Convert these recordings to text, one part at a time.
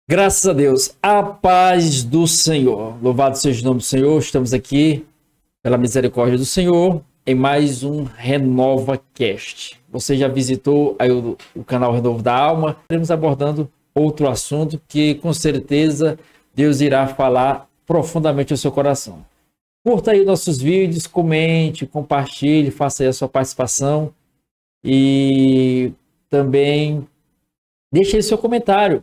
Graças a Deus, a paz do Senhor. Louvado seja o nome do Senhor. Estamos aqui pela misericórdia do Senhor em mais um Renova Cast. Você já visitou aí o canal Renovo da Alma? Estaremos abordando outro assunto que com certeza Deus irá falar profundamente ao seu coração. Curta aí nossos vídeos, comente, compartilhe, faça aí a sua participação e também deixe aí seu comentário.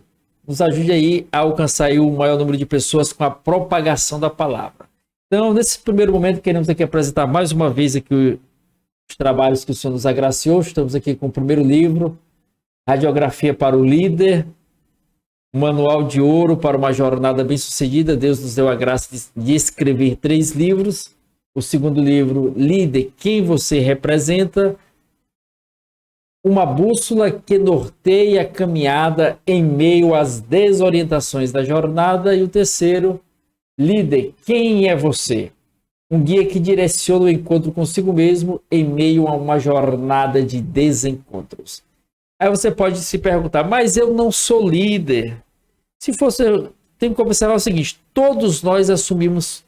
Nos ajude aí a alcançar aí o maior número de pessoas com a propagação da palavra. Então, nesse primeiro momento, queremos aqui apresentar mais uma vez aqui os trabalhos que o Senhor nos agraciou. Estamos aqui com o primeiro livro, Radiografia para o Líder, Manual de Ouro para uma Jornada Bem-Sucedida. Deus nos deu a graça de escrever 3 livros. O segundo livro, Líder, Quem Você Representa? Uma bússola que norteia a caminhada em meio às desorientações da jornada. E o terceiro, Líder, Quem é Você? Um guia que direciona o encontro consigo mesmo em meio a uma jornada de desencontros. Aí você pode se perguntar, mas eu não sou líder. Se fosse, tem que observar o seguinte, todos nós assumimos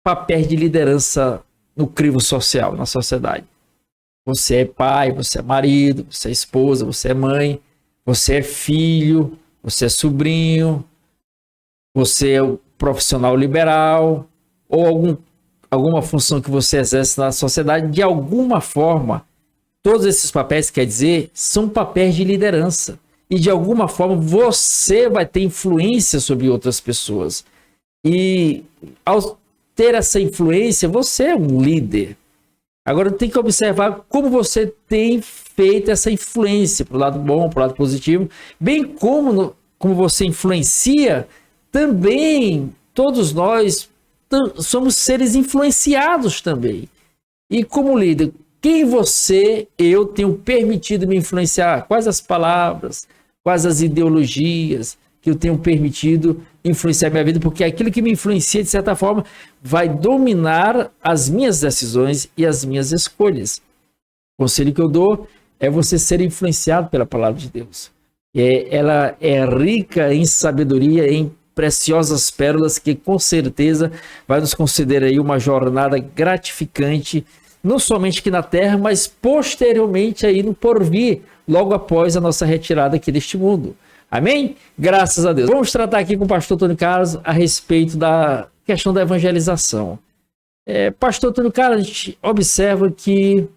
papéis de liderança no crivo social, na sociedade. Você é pai, você é marido, você é esposa, você é mãe, você é filho, você é sobrinho, você é um profissional liberal ou alguma função que você exerce na sociedade. De alguma forma, todos esses papéis, quer dizer, são papéis de liderança. E de alguma forma você vai ter influência sobre outras pessoas. E ao ter essa influência, você é um líder. Agora tem que observar como você tem feito essa influência para o lado bom, para o lado positivo, bem como você influencia, também todos nós somos seres influenciados também. E como líder, eu tenho permitido me influenciar? Quais as palavras, quais as ideologias que eu tenho permitido influenciar minha vida, porque aquilo que me influencia, de certa forma, vai dominar as minhas decisões e as minhas escolhas. O conselho que eu dou é você ser influenciado pela palavra de Deus. Ela é rica em sabedoria, em preciosas pérolas, que com certeza vai nos conceder aí uma jornada gratificante, não somente aqui na Terra, mas posteriormente aí no porvir, logo após a nossa retirada aqui deste mundo. Amém? Graças a Deus. Vamos tratar aqui com o pastor Antônio Carlos a respeito da questão da evangelização. Pastor Antônio Carlos, a gente observa que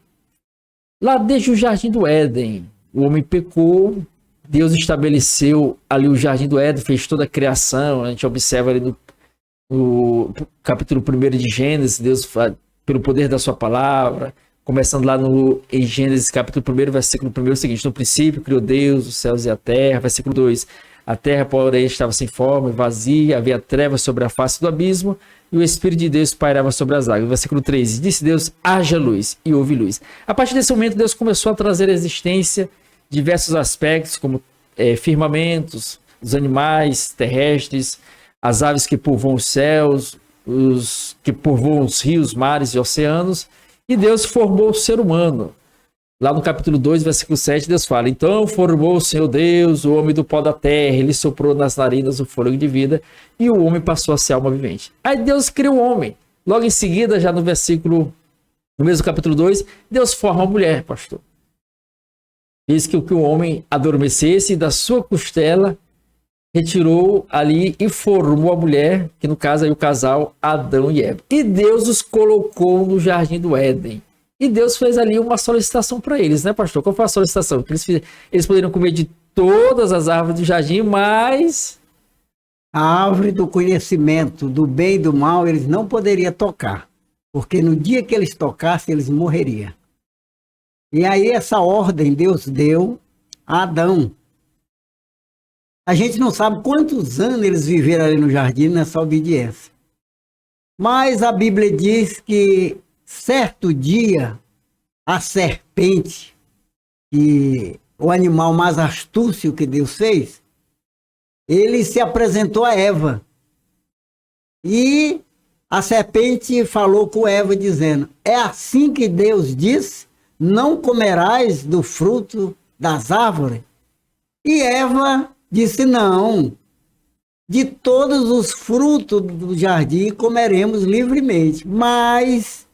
lá desde o Jardim do Éden, o homem pecou, Deus estabeleceu ali o Jardim do Éden, fez toda a criação. A gente observa ali no capítulo 1 de Gênesis, Deus, pelo poder da sua palavra, começando lá em Gênesis capítulo 1, versículo 1, é o seguinte: no princípio criou Deus os céus e a terra. Versículo 2, a terra, porém, estava sem forma e vazia, havia trevas sobre a face do abismo, e o Espírito de Deus pairava sobre as águas. Versículo 3, disse Deus, haja luz, e houve luz. A partir desse momento, Deus começou a trazer à existência diversos aspectos, como firmamentos, os animais terrestres, as aves que povoam os céus, os que povoam os rios, mares e oceanos. E Deus formou o ser humano. Lá no capítulo 2, versículo 7, Deus fala: então formou o Senhor Deus o homem do pó da terra, ele soprou nas narinas o fôlego de vida, e o homem passou a ser alma vivente. Aí Deus criou o homem. Logo em seguida, já no mesmo capítulo 2, Deus forma a mulher, pastor. Diz que o homem adormecesse e da sua costela retirou ali e formou a mulher, que no caso aí o casal Adão e Eva. E Deus os colocou no Jardim do Éden. E Deus fez ali uma solicitação para eles, né, pastor? Qual foi a solicitação? Eles poderiam comer de todas as árvores do jardim, mas a árvore do conhecimento do bem e do mal eles não poderiam tocar, porque no dia que eles tocassem, eles morreriam. E aí essa ordem Deus deu a Adão. A gente não sabe quantos anos eles viveram ali no jardim nessa obediência. Mas a Bíblia diz que certo dia a serpente, que o animal mais astúcio que Deus fez, ele se apresentou a Eva. E a serpente falou com Eva dizendo: é assim que Deus diz, não comerás do fruto das árvores? E Eva disse: não, de todos os frutos do jardim comeremos livremente, mas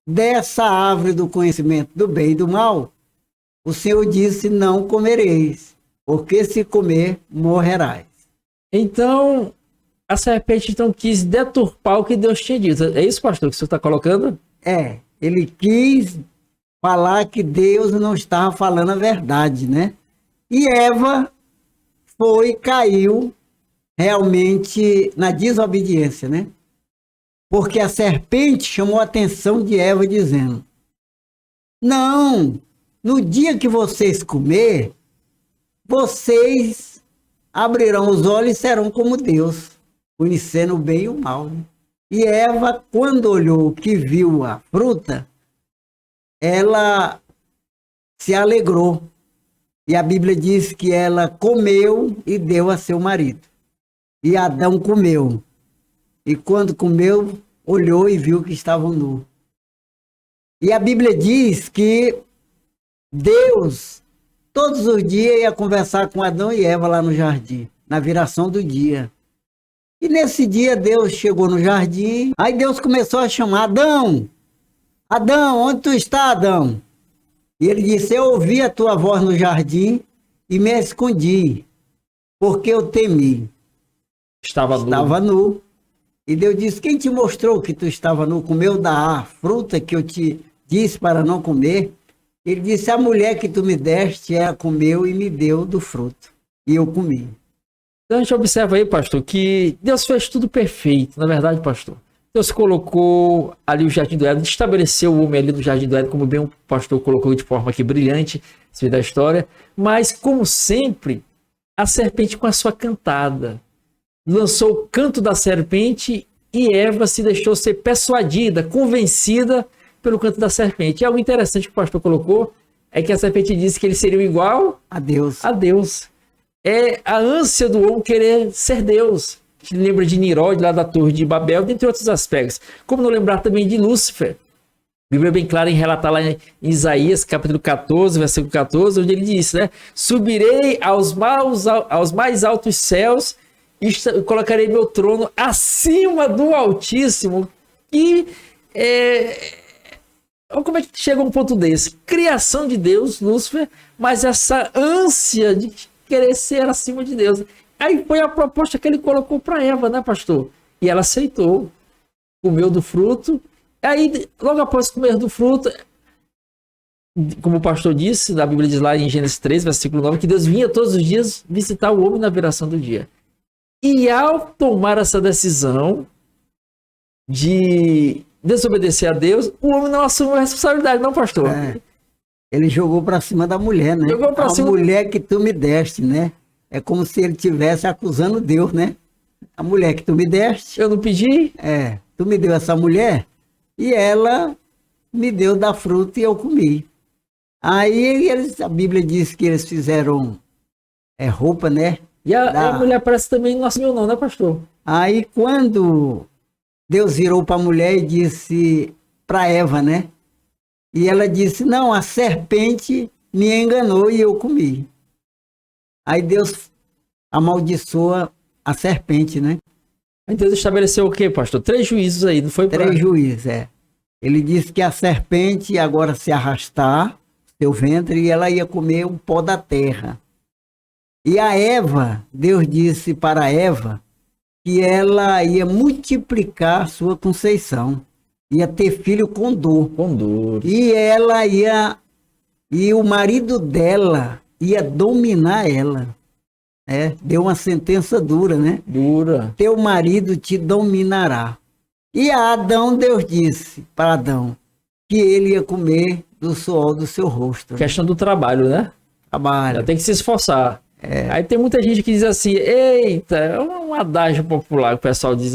dessa árvore do conhecimento do bem e do mal, o Senhor disse, não comereis, porque se comer, morrerás. Então, a serpente então quis deturpar o que Deus tinha dito. É isso, pastor, que o senhor está colocando? Ele quis falar que Deus não estava falando a verdade, né? E Eva caiu realmente na desobediência, né? Porque a serpente chamou a atenção de Eva dizendo, não, no dia que vocês comer, vocês abrirão os olhos e serão como Deus, conhecendo o bem e o mal, né? E Eva, quando olhou que viu a fruta, ela se alegrou. E a Bíblia diz que ela comeu e deu a seu marido. E Adão comeu. E quando comeu, olhou e viu que estavam nus. E a Bíblia diz que Deus, todos os dias, ia conversar com Adão e Eva lá no jardim, na viração do dia. E nesse dia Deus chegou no jardim, aí Deus começou a chamar, Adão, Adão, onde tu está, Adão? E ele disse, eu ouvi a tua voz no jardim e me escondi, porque eu temi. Estava nu. E Deus disse, quem te mostrou que tu estava nu? Comeu da fruta que eu te disse para não comer? Ele disse, a mulher que tu me deste, ela comeu e me deu do fruto. E eu comi. Então a gente observa aí, pastor, que Deus fez tudo perfeito, na verdade, pastor. Deus colocou ali o Jardim do Éden, estabeleceu o homem ali no Jardim do Éden, como bem o pastor colocou de forma aqui brilhante, esse da história. Mas, como sempre, a serpente com a sua cantada lançou o canto da serpente e Eva se deixou ser persuadida, convencida pelo canto da serpente. E algo interessante que o pastor colocou é que a serpente disse que eles seriam igual a Deus. A Deus. É a ânsia do homem querer ser Deus. A gente lembra de Nimrod, lá da Torre de Babel, dentre outros aspectos. Como não lembrar também de Lúcifer. A Bíblia é bem clara em relatar lá em Isaías, capítulo 14, versículo 14, onde ele diz, né? Subirei aos mais altos céus e colocarei meu trono acima do Altíssimo. E como é que chega a um ponto desse? Criação de Deus, Lúcifer, mas essa ânsia de querer ser acima de Deus. Aí foi a proposta que ele colocou para Eva, né, pastor? E ela aceitou, comeu do fruto. Aí, logo após comer do fruto, como o pastor disse, a Bíblia diz lá em Gênesis 3, versículo 9, que Deus vinha todos os dias visitar o homem na viração do dia. E ao tomar essa decisão de desobedecer a Deus, o homem não assumiu a responsabilidade, não, pastor? Ele jogou para cima da mulher, né? Jogou pra cima... mulher que tu me deste, né? É como se ele estivesse acusando Deus, né? A mulher que tu me deste. Eu não pedi? Tu me deu essa mulher e ela me deu da fruta e eu comi. Aí a Bíblia diz que eles fizeram roupa, né? E a mulher parece também não assumiu não, né, pastor? Aí quando Deus virou para a mulher e disse para Eva, né? E ela disse, não, a serpente me enganou e eu comi. Aí Deus amaldiçoa a serpente, né? Aí Deus estabeleceu o quê, pastor? 3 juízos aí, não foi? 3 juízos, Ele disse que a serpente ia agora se arrastar, seu ventre, e ela ia comer o pó da terra. E a Eva, Deus disse para Eva que ela ia multiplicar sua conceição. Ia ter filho com dor. Com dor. E ela ia... E o marido dela ia dominar ela. Deu uma sentença dura, né? Dura. Teu marido te dominará. E a Adão, Deus disse para Adão que ele ia comer do suor do seu rosto. Questão do trabalho, né? Trabalho. Já tem que se esforçar. Aí tem muita gente que diz assim, eita, é um adágio popular que o pessoal diz,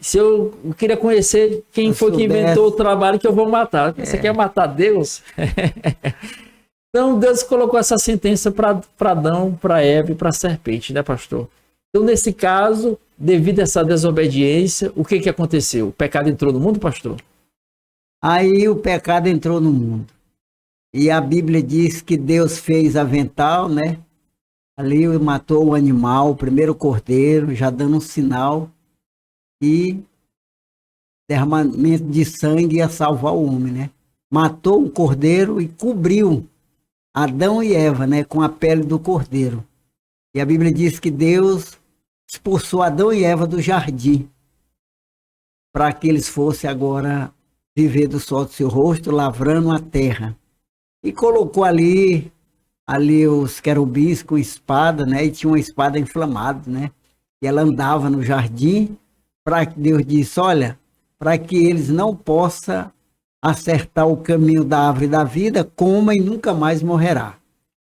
se eu queria conhecer quem foi que inventou o trabalho que eu vou matar. Você quer matar Deus? Então Deus colocou essa sentença para Adão, para Eva e para a serpente, né, pastor? Então nesse caso, devido a essa desobediência, o que aconteceu? O pecado entrou no mundo, pastor? Aí o pecado entrou no mundo. E a Bíblia diz que Deus fez avental, né? Ali matou o animal, o primeiro cordeiro, já dando um sinal, e derramamento de sangue ia salvar o homem, né? Matou o cordeiro e cobriu Adão e Eva, né, com a pele do cordeiro. E a Bíblia diz que Deus expulsou Adão e Eva do jardim, para que eles fossem agora viver do sol do seu rosto, lavrando a terra. E colocou ali os querubins com espada, né? E tinha uma espada inflamada, né? E ela andava no jardim, para que Deus disse, olha, para que eles não possam acertar o caminho da árvore da vida, coma e nunca mais morrerá.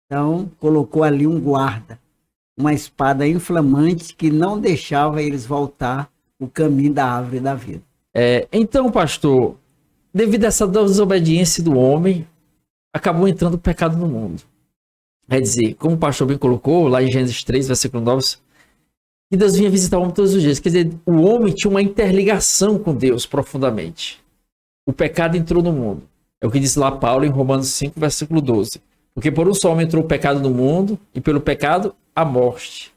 Então, colocou ali um guarda, uma espada inflamante que não deixava eles voltar o caminho da árvore da vida. Então, pastor, devido a essa desobediência do homem, acabou entrando o pecado no mundo. Quer dizer, como o pastor bem colocou, lá em Gênesis 3, versículo 9, que Deus vinha visitar o homem todos os dias. Quer dizer, o homem tinha uma interligação com Deus profundamente. O pecado entrou no mundo. É o que diz lá Paulo em Romanos 5, versículo 12. Porque por um só homem entrou o pecado no mundo, e pelo pecado, a morte.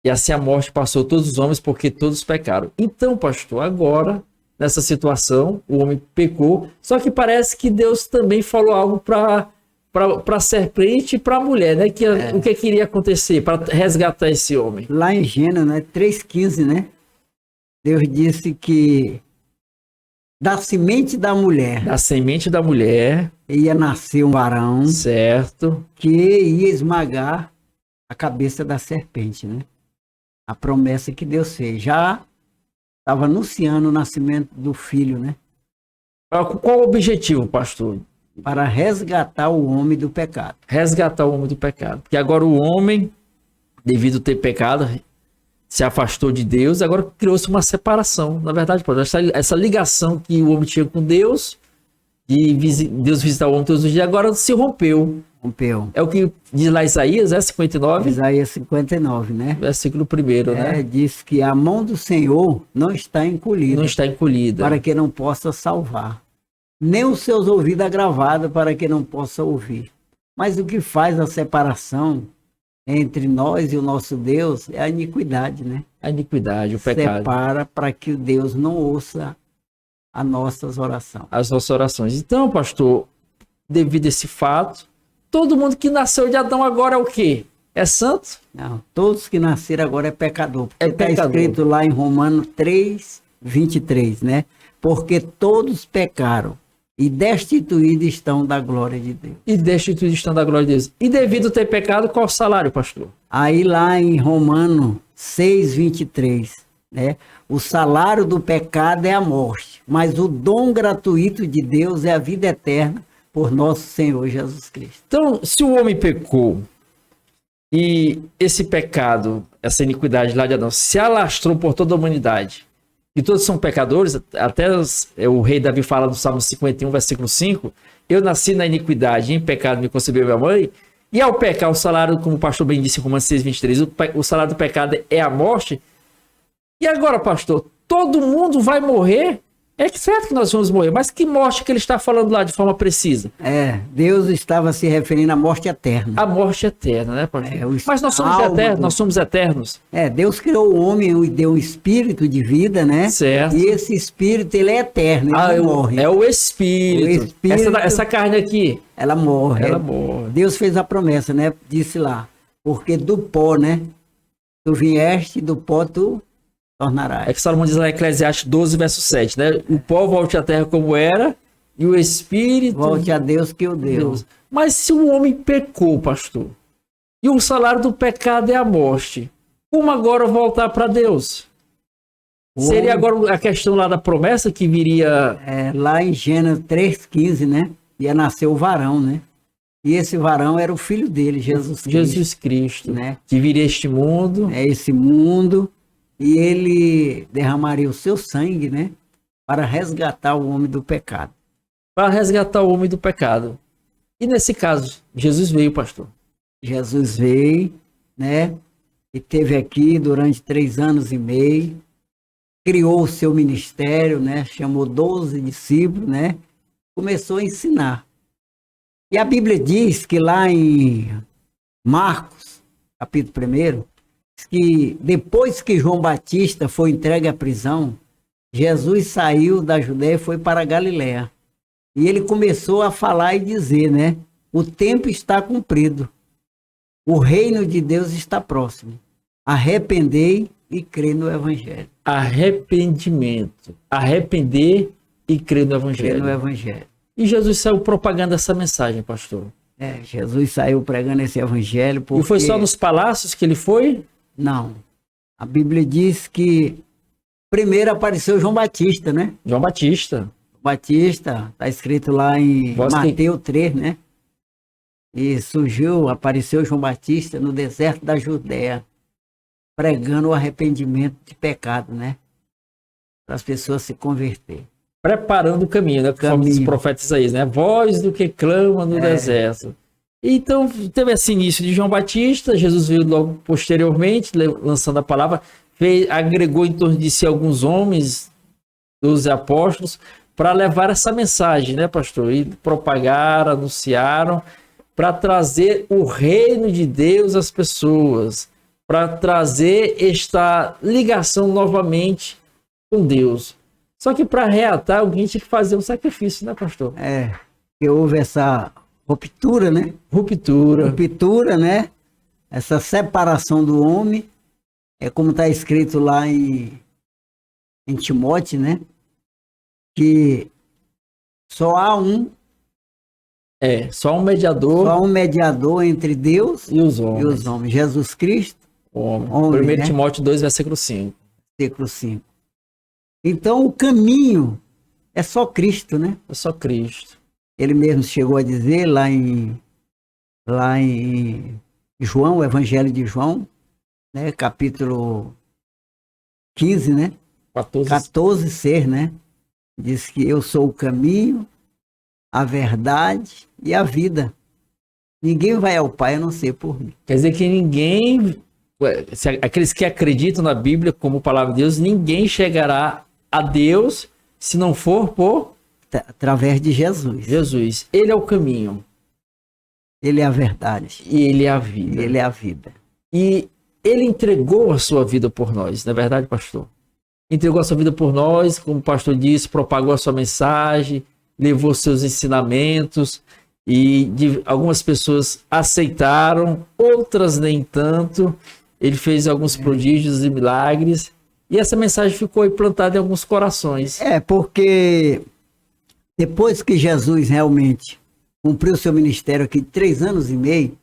E assim a morte passou a todos os homens, porque todos pecaram. Então, pastor, agora, nessa situação, o homem pecou, só que parece que Deus também falou algo para a serpente e para a mulher, né? O que iria acontecer para resgatar esse homem? Lá em Gênesis, né, 3,15, né? Deus disse que da semente da mulher ia nascer um varão, certo, que ia esmagar a cabeça da serpente, né? A promessa que Deus fez. Já estava anunciando o nascimento do filho, né? Qual o objetivo, pastor? Para resgatar o homem do pecado. Resgatar o homem do pecado. Porque agora o homem, devido a ter pecado, se afastou de Deus, agora criou-se uma separação. Na verdade, essa ligação que o homem tinha com Deus, de Deus visitar o homem todos os dias, agora se rompeu. É o que diz lá Isaías, 59? Isaías 59, né? Versículo 1º, né? Diz que a mão do Senhor não está encolhida. Não está encolhida. Para que não possa salvar. Nem os seus ouvidos agravados para que não possa ouvir. Mas o que faz a separação entre nós e o nosso Deus é a iniquidade, né? A iniquidade, o pecado. Separa para que Deus não ouça as nossas orações. As nossas orações. Então, pastor, devido a esse fato, todo mundo que nasceu de Adão agora é o quê? É santo? Não, todos que nasceram agora é pecador. Porque está escrito lá em Romanos 3, 23, né? Porque todos pecaram e destituídos estão da glória de Deus. E devido a ter pecado, qual o salário, pastor? Aí lá em Romanos 6, 23, né? O salário do pecado é a morte, mas o dom gratuito de Deus é a vida eterna por nosso Senhor Jesus Cristo. Então, se o homem pecou e esse pecado, essa iniquidade lá de Adão, se alastrou por toda a humanidade, e todos são pecadores, até o rei Davi fala no Salmo 51, versículo 5, eu nasci na iniquidade, em pecado me concebeu minha mãe, e ao pecar o salário, como o pastor bem disse em Romanos 6, 23, o salário do pecado é a morte. E agora, pastor, todo mundo vai morrer? É certo que nós vamos morrer, mas que morte que ele está falando lá de forma precisa? Deus estava se referindo à morte eterna. A morte eterna, né, pastor? Mas nós somos eternos, nós somos eternos. Deus criou o homem e deu um espírito de vida, né? Certo. E esse espírito, ele é eterno, ele não morre. É o espírito. Essa carne aqui. Ela morre. Ela morre. Deus fez a promessa, né? Disse lá, porque do pó, né? Tu vieste, do pó tu tornarás. É que Salomão diz lá em Eclesiastes 12, verso 7, né? O pó volte à terra como era, e o espírito volte a Deus que o deu. Mas se o homem pecou, pastor, e o salário do pecado é a morte, como agora voltar para Deus? Seria agora a questão lá da promessa que viria... lá em Gênesis 3,15, né? Ia nascer o varão, né? E esse varão era o filho dele, Jesus Cristo. Jesus Cristo, né? Que viria este mundo. Esse mundo... E ele derramaria o seu sangue, né? Para resgatar o homem do pecado. Para resgatar o homem do pecado. E nesse caso, Jesus veio, pastor. Jesus veio, né? E esteve aqui durante 3 anos e meio. Criou o seu ministério, né? Chamou 12 discípulos, né? Começou a ensinar. E a Bíblia diz que lá em Marcos, capítulo 1, que depois que João Batista foi entregue à prisão, Jesus saiu da Judéia e foi para a Galiléia. E ele começou a falar e dizer, né? O tempo está cumprido. O reino de Deus está próximo. Arrependei e crê no Evangelho. Arrependimento. Arrepender e crer no Crê Evangelho. no Evangelho. E Jesus saiu propagando essa mensagem, pastor. Jesus saiu pregando esse Evangelho porque... E foi só nos palácios que ele foi? Não. A Bíblia diz que primeiro apareceu João Batista, né? João Batista. Batista, está escrito lá em Mateus 3, né? E apareceu João Batista no deserto da Judéia, pregando o arrependimento de pecado, né? Para as pessoas se converterem. Preparando o caminho, né? Conforme os profetas Isaías, né? Voz do que clama no deserto. Então, teve esse início de João Batista, Jesus veio logo posteriormente, lançando a palavra, agregou em torno de si alguns homens, 12 apóstolos, para levar essa mensagem, né, pastor? E propagaram, anunciaram, para trazer o reino de Deus às pessoas, para trazer esta ligação novamente com Deus. Só que para reatar, alguém tinha que fazer um sacrifício, né, pastor? Que houve essa ruptura, né? Ruptura, né? Essa separação do homem, como está escrito lá em Timóteo, né? Que só há só um mediador. Só um mediador entre Deus e os homens. Jesus Cristo. Homem, 1 Timóteo 2, versículo 5. Versículo 5. Então o caminho é só Cristo, né? É só Cristo. Ele mesmo chegou a dizer lá em João, o Evangelho de João, né? Capítulo 15, né? 14, né? Diz que eu sou o caminho, a verdade e a vida. Ninguém vai ao Pai a não ser por mim. Quer dizer que aqueles que acreditam na Bíblia como palavra de Deus, ninguém chegará a Deus se não for através de Jesus. Jesus. Ele é o caminho. Ele é a verdade. E ele é a vida. Ele é a vida. E ele entregou a sua vida por nós, não é verdade, pastor? Entregou a sua vida por nós, como o pastor disse, propagou a sua mensagem, levou seus ensinamentos, e algumas pessoas aceitaram, outras nem tanto. Ele fez alguns prodígios e milagres, e essa mensagem ficou implantada em alguns corações. Porque depois que Jesus realmente cumpriu seu ministério aqui de 3 anos e meio,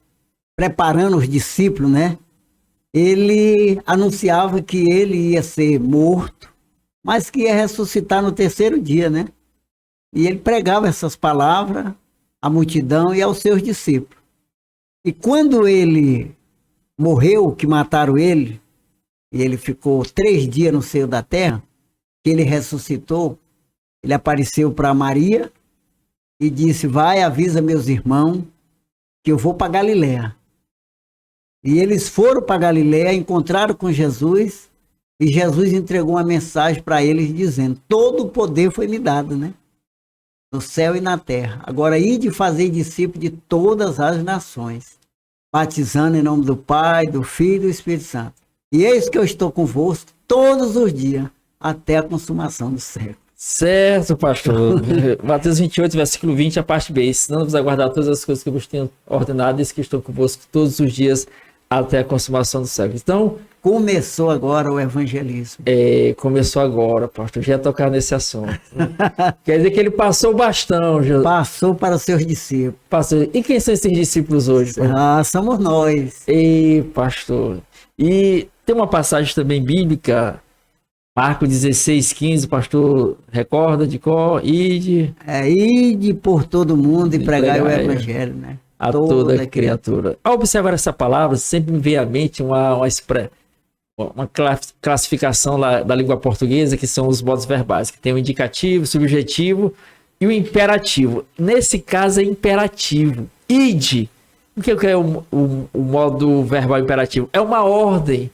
preparando os discípulos, né? Ele anunciava que ele ia ser morto, mas que ia ressuscitar no 3º dia, né? E ele pregava essas palavras à multidão e aos seus discípulos. E quando ele morreu, que mataram ele, e ele ficou 3 dias no seio da terra, que ele ressuscitou, ele apareceu para Maria e disse: vai, avisa meus irmãos que eu vou para Galiléia. E eles foram para Galiléia, encontraram com Jesus, e Jesus entregou uma mensagem para eles dizendo: todo o poder foi me dado, né? No céu e na terra. Agora, ide fazer discípulos de todas as nações, batizando em nome do Pai, do Filho e do Espírito Santo. E eis que eu estou convosco todos os dias, até a consumação do século. Certo, pastor. Mateus 28, versículo 20, a parte B. Senão vos aguardar todas as coisas que eu vos tenho ordenado, eis que estou convosco todos os dias, até a consumação do século. Então, começou agora o evangelismo. Começou agora, pastor. Já ia tocar nesse assunto. Quer dizer que ele passou o bastão. Passou para os seus discípulos. Passou. E quem são esses discípulos hoje? Somos nós. Pastor. E tem uma passagem também bíblica, Marcos 16, 15, pastor, recorda de qual? Ide por todo mundo e pregai o evangelho, né? A toda criatura. Ao observar essa palavra, sempre me vem à mente uma classificação da língua portuguesa, que são os modos verbais, que tem o indicativo, o subjetivo e o imperativo. Nesse caso é imperativo. Ide. O que é o modo verbal imperativo? É uma ordem.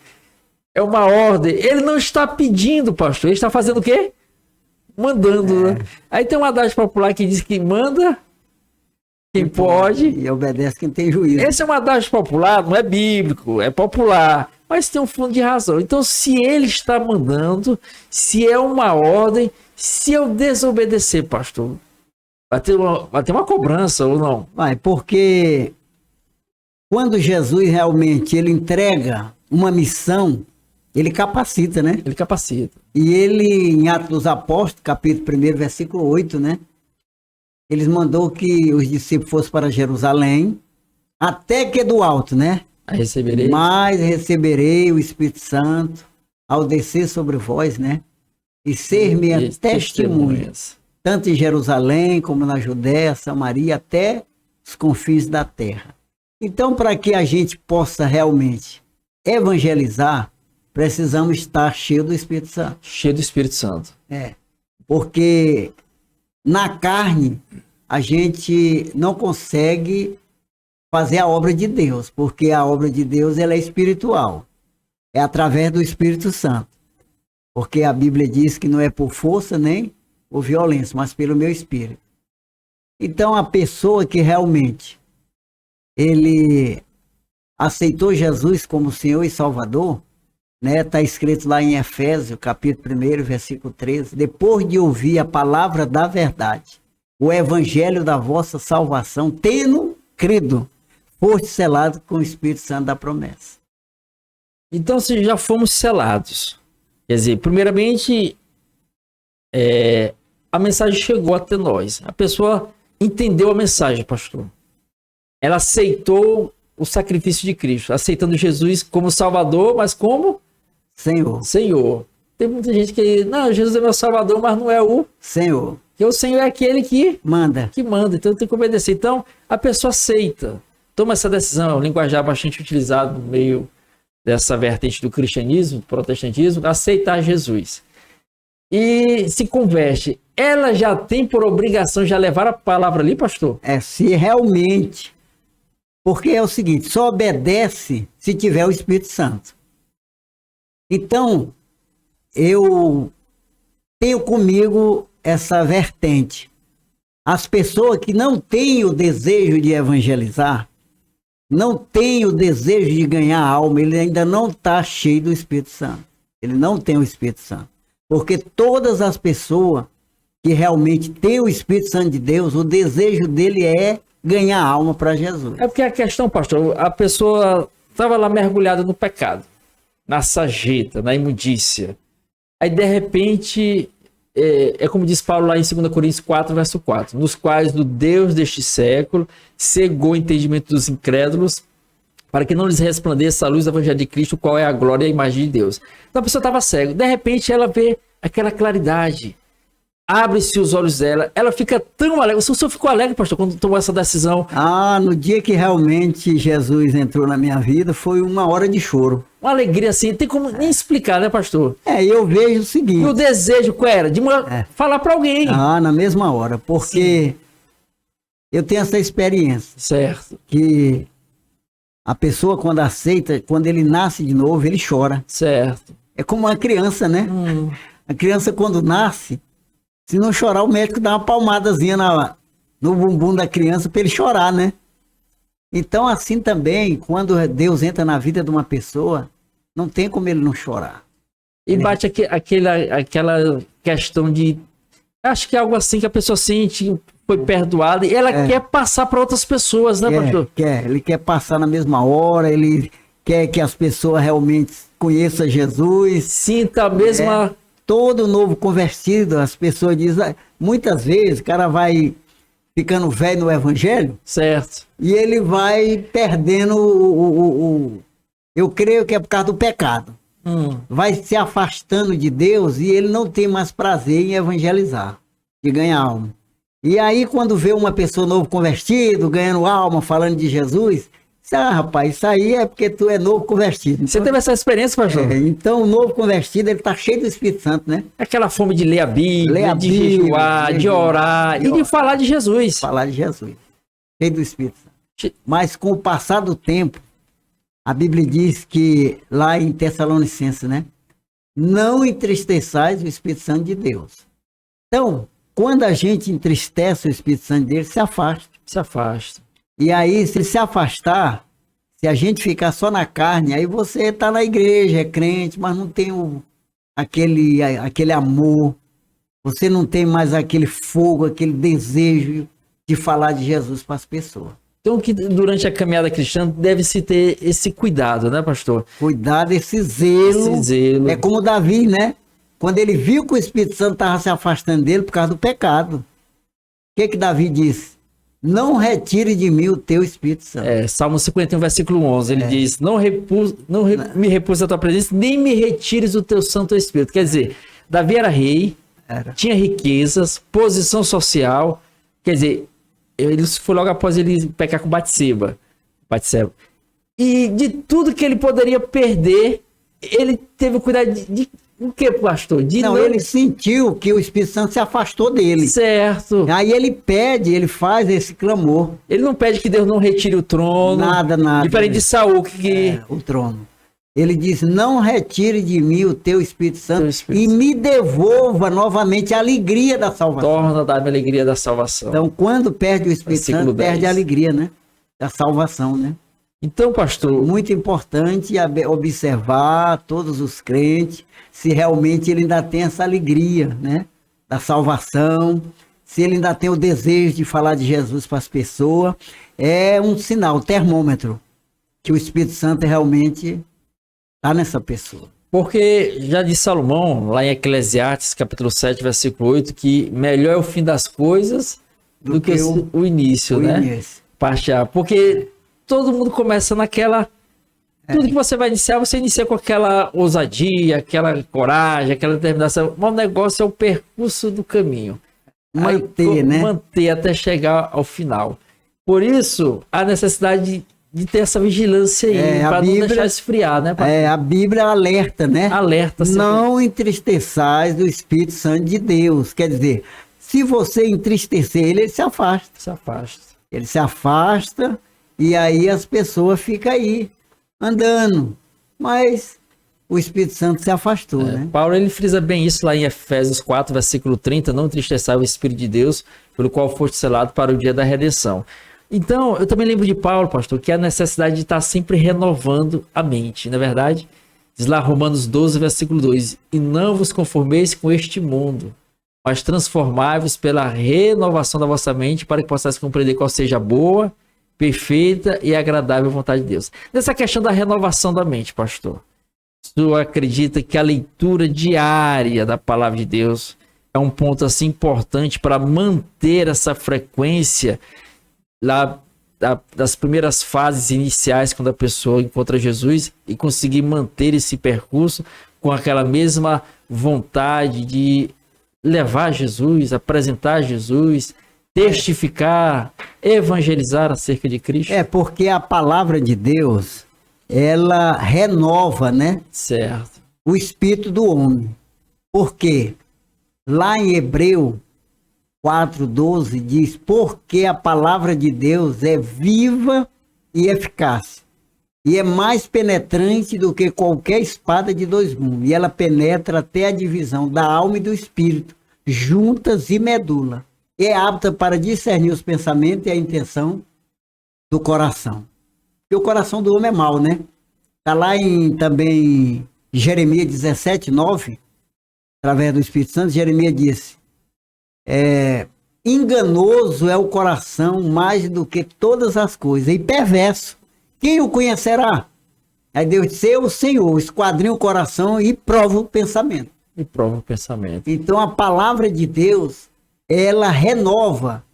É uma ordem. Ele não está pedindo, pastor. Ele está fazendo o quê? Mandando. Né? Aí tem uma adagem popular que diz que manda quem pode. E obedece quem tem juízo. Esse é um adágio popular, não é bíblico, é popular, mas tem um fundo de razão. Então, se ele está mandando, se é uma ordem, se eu desobedecer, pastor, vai ter uma cobrança ou não? Vai, porque quando Jesus realmente ele entrega uma missão, ele capacita, né? Ele capacita. E ele, em Atos dos Apóstolos, capítulo 1, versículo 8, né? Eles mandou que os discípulos fossem para Jerusalém, até que do alto, né? Aí receberei. Mas receberei o Espírito Santo ao descer sobre vós, né? E ser minha testemunha, tanto em Jerusalém como na Judéia, Samaria, até os confins da terra. Então, para que a gente possa realmente evangelizar, precisamos estar cheio do Espírito Santo. Cheio do Espírito Santo. Porque na carne a gente não consegue fazer a obra de Deus, porque a obra de Deus ela é espiritual. É através do Espírito Santo. Porque a Bíblia diz que não é por força nem por violência, mas pelo meu espírito. Então a pessoa que realmente ele aceitou Jesus como Senhor e Salvador, né? Está escrito lá em Efésios, capítulo 1, versículo 13, depois de ouvir a palavra da verdade, o evangelho da vossa salvação, tendo crido, foste selado com o Espírito Santo da promessa. Então, se já fomos selados, quer dizer, primeiramente, a mensagem chegou até nós. A pessoa entendeu a mensagem, pastor. Ela aceitou o sacrifício de Cristo, aceitando Jesus como Salvador, mas como Senhor. Tem muita gente que, não, Jesus é meu Salvador, mas não é o Senhor. Porque o Senhor é aquele que manda, então tem que obedecer. Então, a pessoa aceita, toma essa decisão, é um linguajar bastante utilizado no meio dessa vertente do cristianismo, do protestantismo, aceitar Jesus. E se converte. Ela já tem por obrigação já levar a palavra ali, pastor? Se realmente. Porque é o seguinte, só obedece se tiver o Espírito Santo. Então, eu tenho comigo essa vertente. As pessoas que não têm o desejo de evangelizar, não têm o desejo de ganhar alma, ele ainda não está cheio do Espírito Santo. Ele não tem o Espírito Santo. Porque todas as pessoas que realmente têm o Espírito Santo de Deus, o desejo dele é ganhar alma para Jesus. É porque a questão, pastor, a pessoa estava lá mergulhada no pecado, na sarjeta, na imundícia. Aí, de repente, como diz Paulo lá em 2 Coríntios 4, verso 4, nos quais o Deus deste século cegou o entendimento dos incrédulos, para que não lhes resplandeça a luz do Evangelho de Cristo, qual é a glória e a imagem de Deus. Então a pessoa estava cega. De repente ela vê aquela claridade. Abre-se os olhos dela. Ela fica tão alegre. O senhor ficou alegre, pastor, quando tomou essa decisão? No dia que realmente Jesus entrou na minha vida, foi uma hora de choro. Uma alegria assim, tem como nem explicar, né, pastor? Eu vejo o seguinte. E o desejo qual era? De falar para alguém. Na mesma hora, porque eu tenho essa experiência. Certo. Que a pessoa, quando aceita, quando ele nasce de novo, ele chora. Certo. É como uma criança, né? A criança, quando nasce, se não chorar, o médico dá uma palmadazinha no bumbum da criança para ele chorar, né? Então, assim também, quando Deus entra na vida de uma pessoa, não tem como ele não chorar. E bate aquela questão de... Acho que é algo assim que a pessoa sente, foi perdoada, e ela quer passar para outras pessoas, né, pastor? Ele quer passar na mesma hora, ele quer que as pessoas realmente conheçam Jesus. Sinta a mesma... Todo novo convertido, as pessoas dizem, muitas vezes o cara vai ficando velho no evangelho, certo, e ele vai perdendo eu creio que é por causa do pecado. Vai se afastando de Deus e ele não tem mais prazer em evangelizar, de ganhar alma. E aí quando vê uma pessoa novo convertido, ganhando alma, falando de Jesus, rapaz, isso aí é porque tu é novo convertido. Então, você teve essa experiência, pastor? Então, o novo convertido, ele tá cheio do Espírito Santo, né? Aquela fome de ler a Bíblia, de jejuar, de orar e de falar de Jesus. Falar de Jesus. Cheio do Espírito Santo. Mas com o passar do tempo, a Bíblia diz que, lá em Tessalonicenses, né? Não entristeçais o Espírito Santo de Deus. Então, quando a gente entristece o Espírito Santo dele, se afasta. Se afasta. E aí, se ele se afastar, se a gente ficar só na carne, aí você está na igreja, é crente, mas não tem aquele amor, você não tem mais aquele fogo, aquele desejo de falar de Jesus para as pessoas. Então, que durante a caminhada cristã deve-se ter esse cuidado, né, pastor? Cuidado, esse zelo. Esse zelo. É como Davi, né? Quando ele viu que o Espírito Santo estava se afastando dele por causa do pecado. O que Davi disse? Não retire de mim o teu Espírito Santo. Salmo 51, versículo 11, ele diz, me repulsa a tua presença, nem me retires o teu Santo Espírito. Quer dizer, Davi era rei, tinha riquezas, posição social, quer dizer, ele foi logo após ele pecar com Batseba. E de tudo que ele poderia perder, ele teve cuidado de o que, pastor? Ele sentiu que o Espírito Santo se afastou dele. Certo. Aí ele faz esse clamor. Ele não pede que Deus não retire o trono. Nada. Diferente de Saul, o trono. Ele diz, não retire de mim o teu Espírito Santo e me devolva novamente a alegria da salvação. Torna a dar-me a alegria da salvação. Então, quando perde o Espírito Santo, perde a alegria, né? Da salvação, né? Então, pastor... Muito importante observar todos os crentes, se realmente ele ainda tem essa alegria, né? Da salvação, se ele ainda tem o desejo de falar de Jesus para as pessoas. É um sinal, termômetro, que o Espírito Santo realmente está nessa pessoa. Porque já disse Salomão, lá em Eclesiastes, capítulo 7, versículo 8, que melhor é o fim das coisas do que o início, né? Início. Parte A. Porque todo mundo começa naquela... Tudo que você vai iniciar, você inicia com aquela ousadia, aquela coragem, aquela determinação. Mas o negócio é o percurso do caminho. Manter, né? Manter até chegar ao final. Por isso, a necessidade de ter essa vigilância aí, para não deixar esfriar, né? A Bíblia alerta, né? Alerta. Não entristeçais do Espírito Santo de Deus. Quer dizer, se você entristecer ele se afasta. Ele se afasta e aí as pessoas ficam aí, andando. Mas o Espírito Santo se afastou, né? Paulo, ele frisa bem isso lá em Efésios 4, versículo 30, não entristeçai o Espírito de Deus, pelo qual foste selado para o dia da redenção. Então, eu também lembro de Paulo, pastor, que é a necessidade de estar sempre renovando a mente, não é verdade? Diz lá Romanos 12, versículo 2, e não vos conformeis com este mundo, mas transformai-vos pela renovação da vossa mente, para que possais compreender qual seja a boa, perfeita e agradável vontade de Deus. Nessa questão da renovação da mente, pastor, o senhor acredita que a leitura diária da palavra de Deus é um ponto assim importante para manter essa frequência lá das primeiras fases iniciais, quando a pessoa encontra Jesus, e conseguir manter esse percurso com aquela mesma vontade de levar Jesus, apresentar Jesus, testificar, evangelizar acerca de Cristo? Porque a palavra de Deus, ela renova, né? Certo. O espírito do homem. Porque lá em Hebreu 4:12 diz, porque a palavra de Deus é viva e eficaz, e é mais penetrante do que qualquer espada de dois gumes, e ela penetra até a divisão da alma e do espírito, juntas e medula, e é apta para discernir os pensamentos e a intenção do coração. Porque o coração do homem é mau, né? Está lá em também Jeremias 17:9, através do Espírito Santo, Jeremias disse, enganoso é o coração mais do que todas as coisas, e perverso. Quem o conhecerá? Aí Deus disse, eu, o Senhor, esquadrinho o coração e prova o pensamento. Então a palavra de Deus, ela renova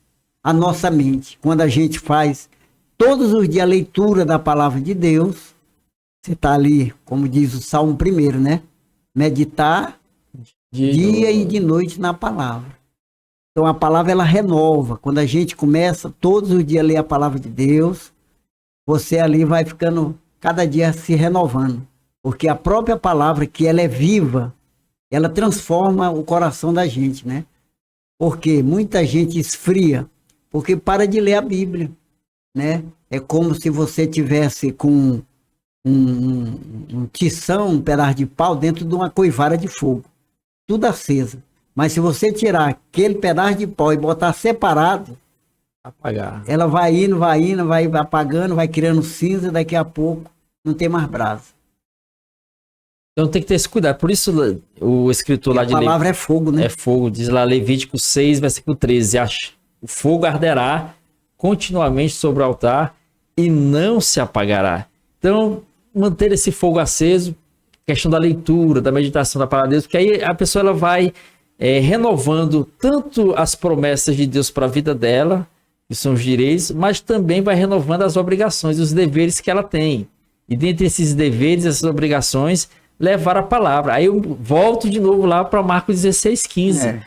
a nossa mente. Quando a gente faz todos os dias a leitura da palavra de Deus, você está ali, como diz o Salmo 1, né? Meditar dia e de noite na palavra. Então a palavra ela renova. Quando a gente começa todos os dias a ler a palavra de Deus, você ali vai ficando cada dia se renovando. Porque a própria palavra, que ela é viva, ela transforma o coração da gente, né? Porque muita gente esfria, porque para de ler a Bíblia, né? É como se você tivesse com um tição, um pedaço de pau dentro de uma coivara de fogo, tudo acesa. Mas se você tirar aquele pedaço de pau e botar separado, Apagar. Ela vai indo, vai apagando, vai criando cinza, daqui a pouco não tem mais brasa. Então tem que ter esse cuidado. Por isso o escritor lá A palavra é fogo, né? é fogo. Diz lá Levítico 6, versículo 13. O fogo arderá continuamente sobre o altar e não se apagará. Então, manter esse fogo aceso, questão da leitura, da meditação da palavra de Deus, porque aí a pessoa ela vai renovando tanto as promessas de Deus para a vida dela, que são os direitos, mas também vai renovando as obrigações, os deveres que ela tem. E dentre esses deveres, essas obrigações, levar a palavra. Aí eu volto de novo lá para Marcos 16:15,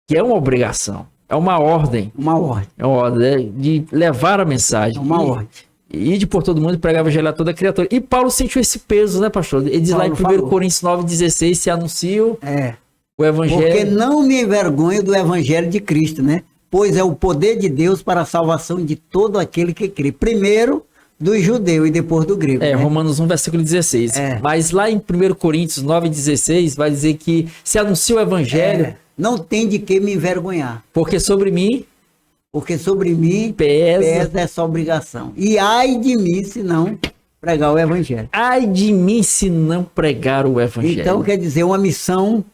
que é uma obrigação, é uma ordem. Uma ordem. É uma ordem de levar a mensagem. É uma ordem. E de por todo mundo pregar o evangelho a toda criatura. E Paulo sentiu esse peso, né, pastor? Ele diz Paulo lá em 1 falou. Coríntios 9:16, se anunciam o Porque evangelho. não me envergonho do evangelho de Cristo, né? Pois é o poder de Deus para a salvação de todo aquele que crê. Primeiro do judeu e depois do grego. né? Romanos 1, versículo 16. Mas lá em 1 Coríntios 9:16 vai dizer que se anuncia o evangelho, Não tem de que me envergonhar. porque sobre mim Porque sobre mim pesa. pesa essa obrigação. E ai de mim se não pregar o evangelho. Ai de mim se não pregar o evangelho. Então, quer dizer, uma missão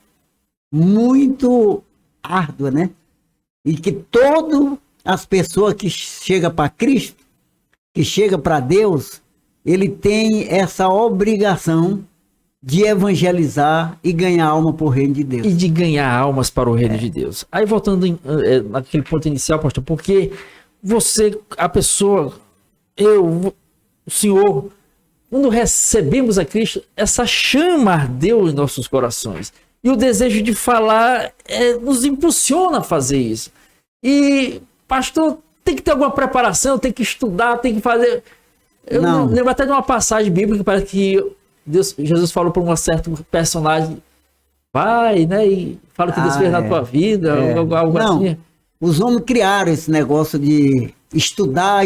muito árdua, né? E que todas as pessoas que chegam para Cristo, que chegam para Deus, ele tem essa obrigação de evangelizar e ganhar alma por reino de Deus. E de ganhar almas para o reino de Deus. Aí voltando naquele ponto inicial, pastor, porque você, a pessoa, o senhor, quando recebemos a Cristo, essa chama ardeu em nossos corações. E o desejo de falar nos impulsiona a fazer isso. E, pastor, tem que ter alguma preparação, tem que estudar, tem que fazer... Eu lembro até de uma passagem bíblica que parece que Jesus falou para um certo personagem, vai, né, e fala o que Deus fez na tua vida, algo assim. Os homens criaram esse negócio de estudar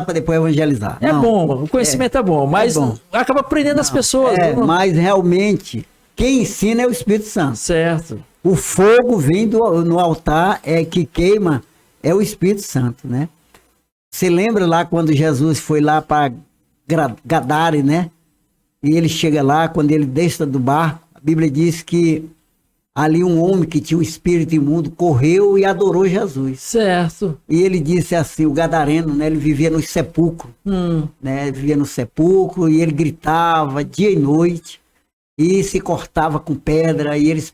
para depois evangelizar. Bom, o conhecimento é bom, mas acaba prendendo as pessoas. Mas realmente, quem ensina é o Espírito Santo. Certo. O fogo vem no altar, que queima, é o Espírito Santo, né? Você lembra lá quando Jesus foi lá para Gadara, né? E ele chega lá, quando ele desce do barco, a Bíblia diz que ali um homem que tinha um espírito imundo correu e adorou Jesus. Certo. E ele disse assim, o gadareno, né? Ele vivia no sepulcro, né? Vivia no sepulcro e ele gritava dia e noite e se cortava com pedra e eles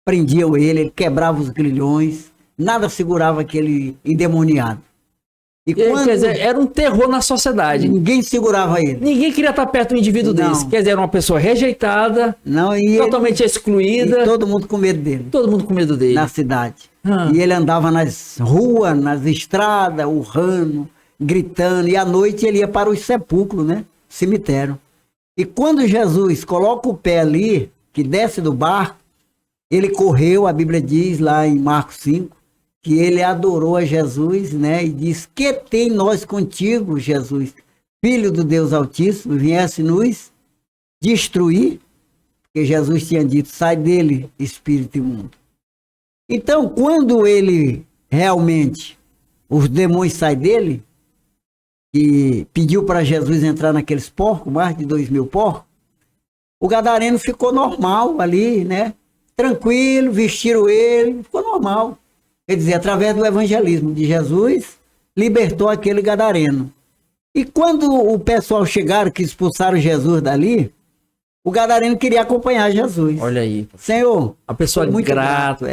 prendiam ele quebrava os grilhões, nada segurava aquele endemoniado. E quando... Quer dizer, era um terror na sociedade. Ninguém segurava ele. Ninguém queria estar perto de um indivíduo desse. Quer dizer, era uma pessoa rejeitada, totalmente excluída. E todo mundo com medo dele. Todo mundo com medo dele. Na cidade. E ele andava nas ruas, nas estradas, urrando, gritando. E à noite ele ia para os sepulcros, né? Cemitério. E quando Jesus coloca o pé ali, que desce do barco, ele correu, a Bíblia diz lá em Marcos 5, que ele adorou a Jesus, né? E diz, que tem nós contigo, Jesus, Filho do Deus Altíssimo, viesse nos destruir? Porque Jesus tinha dito, sai dele, espírito imundo. Então, quando ele realmente, os demônios saem dele, e pediu para Jesus entrar naqueles porcos, mais de 2.000 porcos, o gadareno ficou normal ali, né? Tranquilo, vestiram ele, ficou normal. Quer dizer, através do evangelismo de Jesus, libertou aquele gadareno. E quando o pessoal chegaram, que expulsaram Jesus dali, o gadareno queria acompanhar Jesus. Olha aí. Senhor, a pessoa muito grato.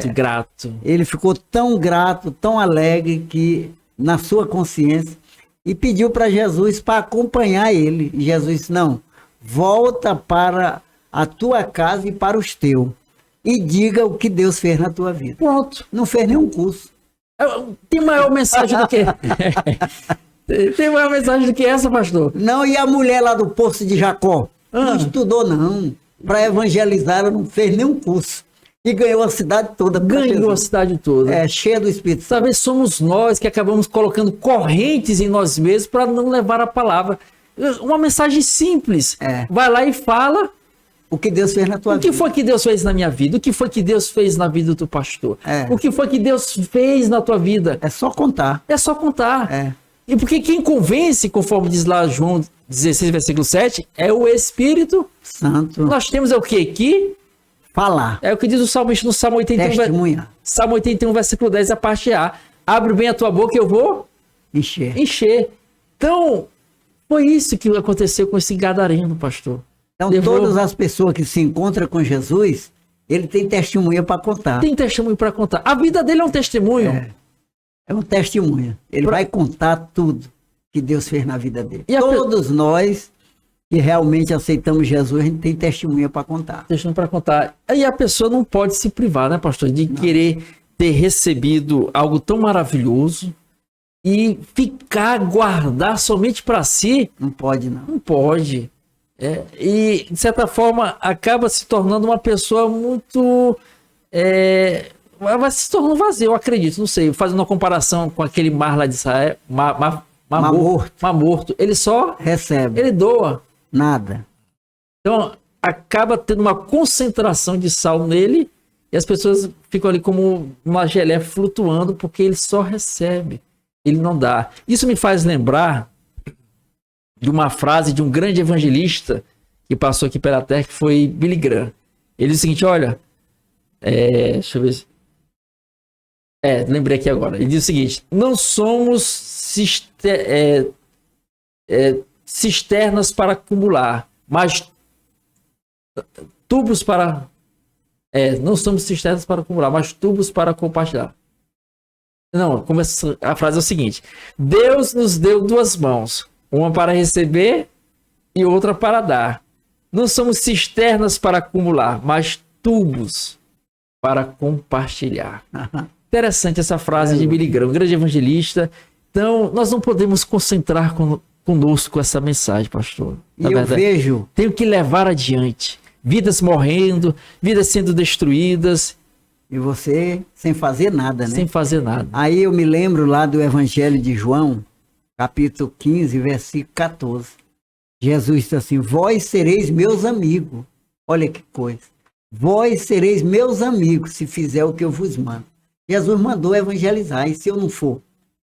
Ele ficou tão grato, tão alegre, que na sua consciência, e pediu para Jesus para acompanhar ele. E Jesus disse, não, volta para a tua casa e para os teus. E diga o que Deus fez na tua vida. Pronto. Não fez nenhum curso. Tem maior mensagem do que... Tem maior mensagem do que essa, pastor? Não, e a mulher lá do Poço de Jacó? Não estudou, não. Para evangelizar, ela não fez nenhum curso. E ganhou a cidade toda. Ganhou a cidade toda. Cheia do Espírito Santo. Talvez somos nós que acabamos colocando correntes em nós mesmos para não levar a palavra. Uma mensagem simples. Vai lá e fala... o que Deus fez na tua vida. O que foi que Deus fez na minha vida? O que foi que Deus fez na vida do pastor? É. O que foi que Deus fez na tua vida? É só contar. É só contar. É. E porque quem convence, conforme diz lá João 16, versículo 7, é o Espírito Santo. Nós temos o quê? Que Falar. é o que diz o salmista no Salmo 81, Testemunhar. Salmo 81, versículo 10, a parte A. Abre bem a tua boca e eu vou Encher. encher. Então, foi isso que aconteceu com esse gadareno, pastor. Então, Levou- todas as pessoas que se encontram com Jesus, ele tem testemunha para contar. Tem testemunho para contar. A vida dele é um testemunho. É um testemunho. Ele vai contar tudo que Deus fez na vida dele. E a Todos nós que realmente aceitamos Jesus, a gente tem testemunha para contar. Testemunho para contar. Aí a pessoa não pode se privar, né, pastor, de querer ter recebido algo tão maravilhoso e ficar, guardar somente para si. Não pode, não. Não pode. E, de certa forma, acaba se tornando uma pessoa muito. Vai se tornando vazio, eu acredito. Não sei, fazendo uma comparação com aquele mar lá de Israel. Mar morto. Ele só. Recebe. Ele doa. Nada. Então, acaba tendo uma concentração de sal nele e as pessoas ficam ali como uma geleia flutuando porque ele só recebe, ele não dá. Isso me faz lembrar de uma frase de um grande evangelista que passou aqui pela terra, que foi Billy Graham. Ele diz o seguinte, olha, deixa eu ver se... lembrei aqui agora. Ele diz o seguinte, não somos cisternas para acumular, mas tubos para... não somos cisternas para acumular, mas tubos para compartilhar. Não, a frase é o seguinte, Deus nos deu duas mãos, uma para receber e outra para dar. Não somos cisternas para acumular, mas tubos para compartilhar. Interessante essa frase de Billy Graham, um grande evangelista. Então, nós não podemos concentrar conosco essa mensagem, pastor. E eu vejo... Tenho que levar adiante. Vidas morrendo, vidas sendo destruídas. E você sem fazer nada, né? Sem fazer nada. Aí eu me lembro lá do Evangelho de João, capítulo 15, versículo 14. Jesus disse assim, vós sereis meus amigos. Olha que coisa. Vós sereis meus amigos se fizer o que eu vos mando. Jesus mandou evangelizar, e se eu não for?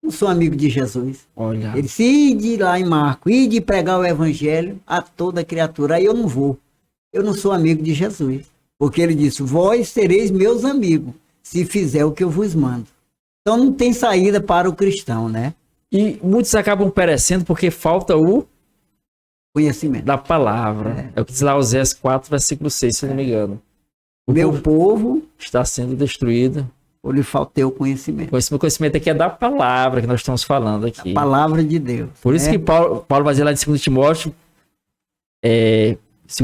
Não sou amigo de Jesus. Olha. Ele disse, ide lá em Marcos, ide pregar o evangelho a toda criatura. Aí eu não vou. Eu não sou amigo de Jesus. Porque ele disse, vós sereis meus amigos, se fizer o que eu vos mando. Então não tem saída para o cristão, né? E muitos acabam perecendo porque falta o conhecimento da palavra. É o que diz lá Oséias 4, versículo 6, se não me engano. Meu povo está sendo destruído. Ou lhe faltei o conhecimento. O conhecimento aqui é da palavra que nós estamos falando aqui. A palavra de Deus. Por isso que Paulo vai dizer lá em 2 Timóteo, 2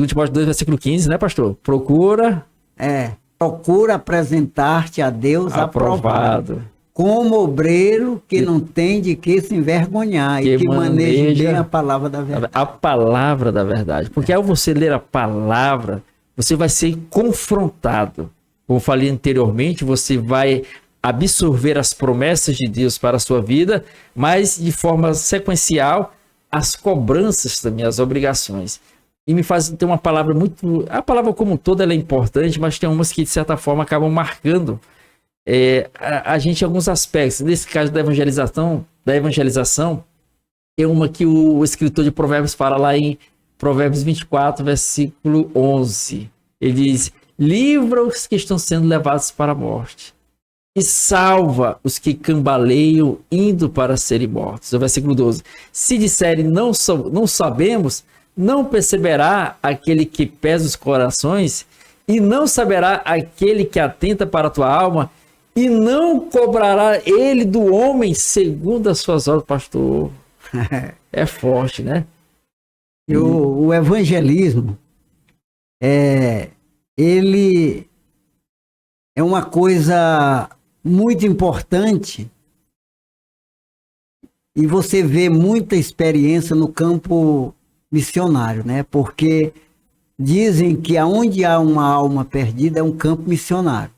Timóteo 2, versículo 15, né, pastor? Procura apresentar-te a Deus aprovado. Como obreiro que não tem de que se envergonhar e que maneje bem a palavra da verdade. A palavra da verdade. Porque ao você ler a palavra, você vai ser confrontado. Como falei anteriormente, você vai absorver as promessas de Deus para a sua vida, mas de forma sequencial, as cobranças também, as obrigações. E me faz ter uma palavra muito... A palavra como um todo ela é importante, mas tem umas que de certa forma acabam marcando a gente em alguns aspectos. Nesse caso da evangelização, é uma que o escritor de Provérbios fala lá em Provérbios 24, versículo 11. Ele diz, livra os que estão sendo levados para a morte e salva os que cambaleiam indo para serem mortos. O versículo 12. Se disserem não sabemos, não perceberá aquele que pesa os corações e não saberá aquele que atenta para a tua alma e não cobrará ele do homem segundo as suas obras. Pastor, é forte, né? E o evangelismo ele é uma coisa muito importante e você vê muita experiência no campo missionário, né? Porque dizem que aonde há uma alma perdida é um campo missionário.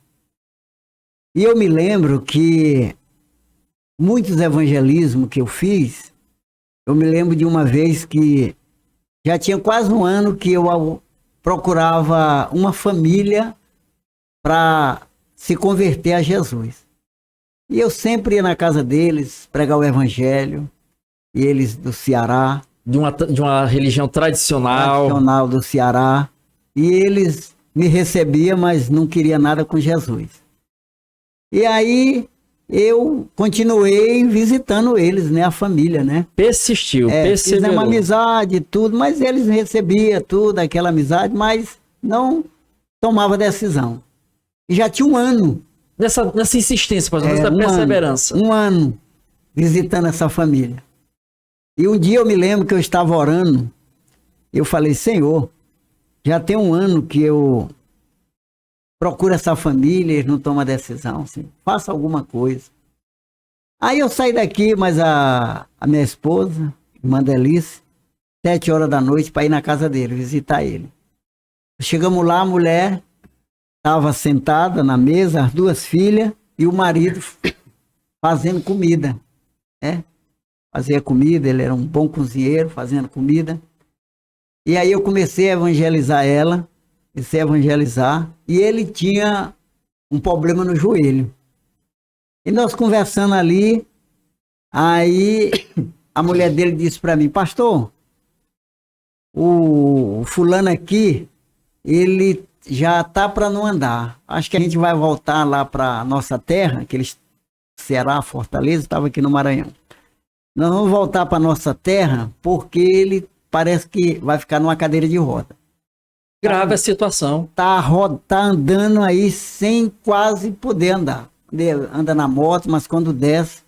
E eu me lembro que muitos evangelismos que eu fiz, eu me lembro de uma vez que já tinha quase um ano que eu procurava uma família para se converter a Jesus. E eu sempre ia na casa deles pregar o evangelho, e eles do Ceará. De uma religião tradicional Do Ceará. E eles me recebiam, mas não queria nada com Jesus. E aí eu continuei visitando eles, né? A família, né? Persistiu, perseverou. Fizemos amizade e tudo, mas eles recebiam tudo, aquela amizade, mas não tomava decisão. E já tinha um ano. Nessa insistência, pastor, nessa perseverança. Um ano visitando essa família. E um dia eu me lembro que eu estava orando, eu falei, Senhor, já tem um ano que eu procuro essa família, eles não tomam decisão, assim, faça alguma coisa. Aí eu saí daqui, mas a minha esposa, irmã Delice, 7 horas da noite para ir na casa dele, visitar ele. Chegamos lá, a mulher estava sentada na mesa, as 2 filhas e o marido fazendo comida, né? Fazia comida, ele era um bom cozinheiro, fazendo comida. E aí eu comecei a evangelizar ela, e ele tinha um problema no joelho. E nós conversando ali, aí a mulher dele disse para mim, pastor, o fulano aqui, ele já tá para não andar. Acho que a gente vai voltar lá para nossa terra, que eles, Ceará, Fortaleza, estava aqui no Maranhão. Nós vamos voltar para nossa terra porque ele parece que vai ficar numa cadeira de roda. Grave a situação. Tá andando aí sem quase poder andar. Anda na moto, mas quando desce.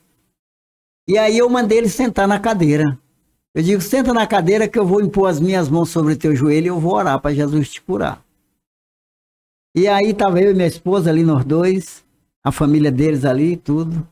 E aí eu mandei ele sentar na cadeira. Eu digo, senta na cadeira que eu vou impor as minhas mãos sobre o teu joelho e eu vou orar para Jesus te curar. E aí estava eu e minha esposa ali, nós dois, a família deles ali, tudo.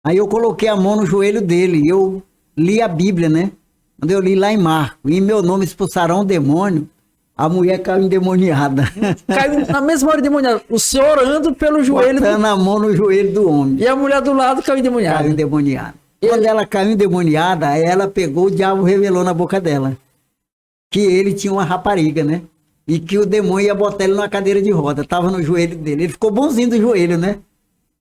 Aí eu coloquei a mão no joelho dele e eu li a Bíblia, né? Quando eu li lá em Marcos, em meu nome expulsarão o demônio, a mulher caiu endemoniada. Caiu na mesma hora endemoniada. O senhor orando pelo joelho. Botando a mão no joelho do homem. E a mulher do lado caiu endemoniada. Caiu endemoniada. Quando ela caiu endemoniada, aí ela pegou, o diabo revelou na boca dela que ele tinha uma rapariga, né? E que o demônio ia botar ele numa cadeira de roda. Tava no joelho dele. Ele ficou bonzinho do joelho, né?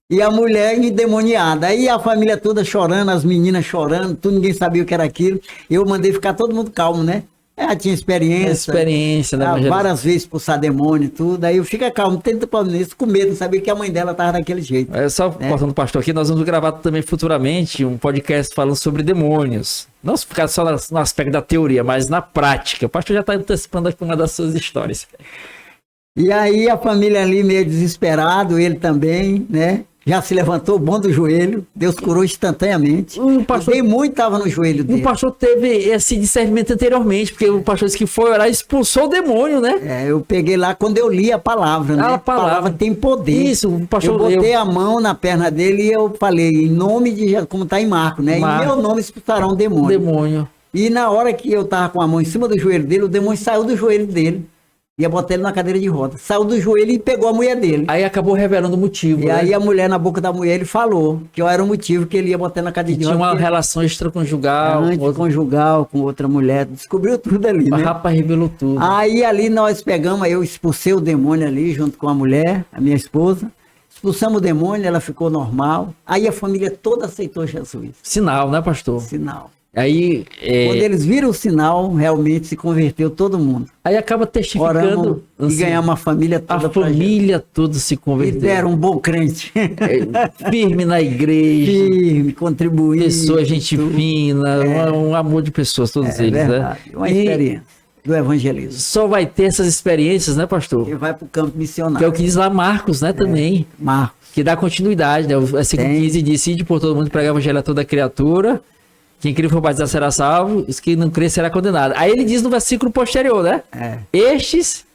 E a mulher endemoniada. Aí a família toda chorando, as meninas chorando, tudo, ninguém sabia o que era aquilo. Eu mandei ficar todo mundo calmo, né? Ela tinha experiência, né? Várias vezes expulsar demônio e tudo. Aí eu fico calmo, tenta problema nisso, com medo, sabia que a mãe dela estava daquele jeito. É só cortando o pastor aqui, nós vamos gravar também futuramente um podcast falando sobre demônios. Não ficar só no aspecto da teoria, mas na prática. O pastor já está antecipando aqui uma das suas histórias. E aí a família ali meio desesperado, ele também, né? Já se levantou bom do joelho, Deus curou instantaneamente. O pastor, bem muito estava no joelho dele. O pastor teve esse discernimento anteriormente, porque o pastor disse que foi orar e expulsou o demônio, né? Eu peguei lá quando eu li a palavra, né? A palavra tem poder. Isso, o pastor eu botei a mão na perna dele e eu falei, em nome de Jesus, como está em Marcos, né? Em meu nome expulsarão o demônio. E na hora que eu estava com a mão em cima do joelho dele, o demônio saiu do joelho dele. Ia botar ele na cadeira de roda. Saiu do joelho e pegou a mulher dele. Aí acabou revelando o motivo. E aí a mulher, na boca da mulher, ele falou que eu era o motivo que ele ia botar na cadeira de roda. Tinha uma relação extraconjugal. Conjugal com outra mulher. Descobriu tudo ali, né? O rapaz revelou tudo. Aí ali nós pegamos, eu expulsei o demônio ali junto com a mulher, a minha esposa. Expulsamos o demônio, ela ficou normal. Aí a família toda aceitou Jesus. Sinal, né, pastor? Sinal. Aí, quando eles viram o sinal, realmente se converteu todo mundo. Aí acaba testificando. Assim, e ganhar uma família toda. A família toda se converteu. E deram um bom crente. Firme na igreja. Firme, contribuindo. Pessoa, gente fina, um amor de pessoas, todos eles, verdade. Né? Uma experiência do evangelismo. Só vai ter essas experiências, né, pastor? E vai para o campo missionário. Que é o que diz lá Marcos, né, também. Marcos. Que dá continuidade, né? O versículo 15 diz, ide por todo mundo pregar o evangelho a toda criatura. Quem crer e for batizado será salvo, os que não crer será condenado. Aí ele diz no versículo posterior, né? Estes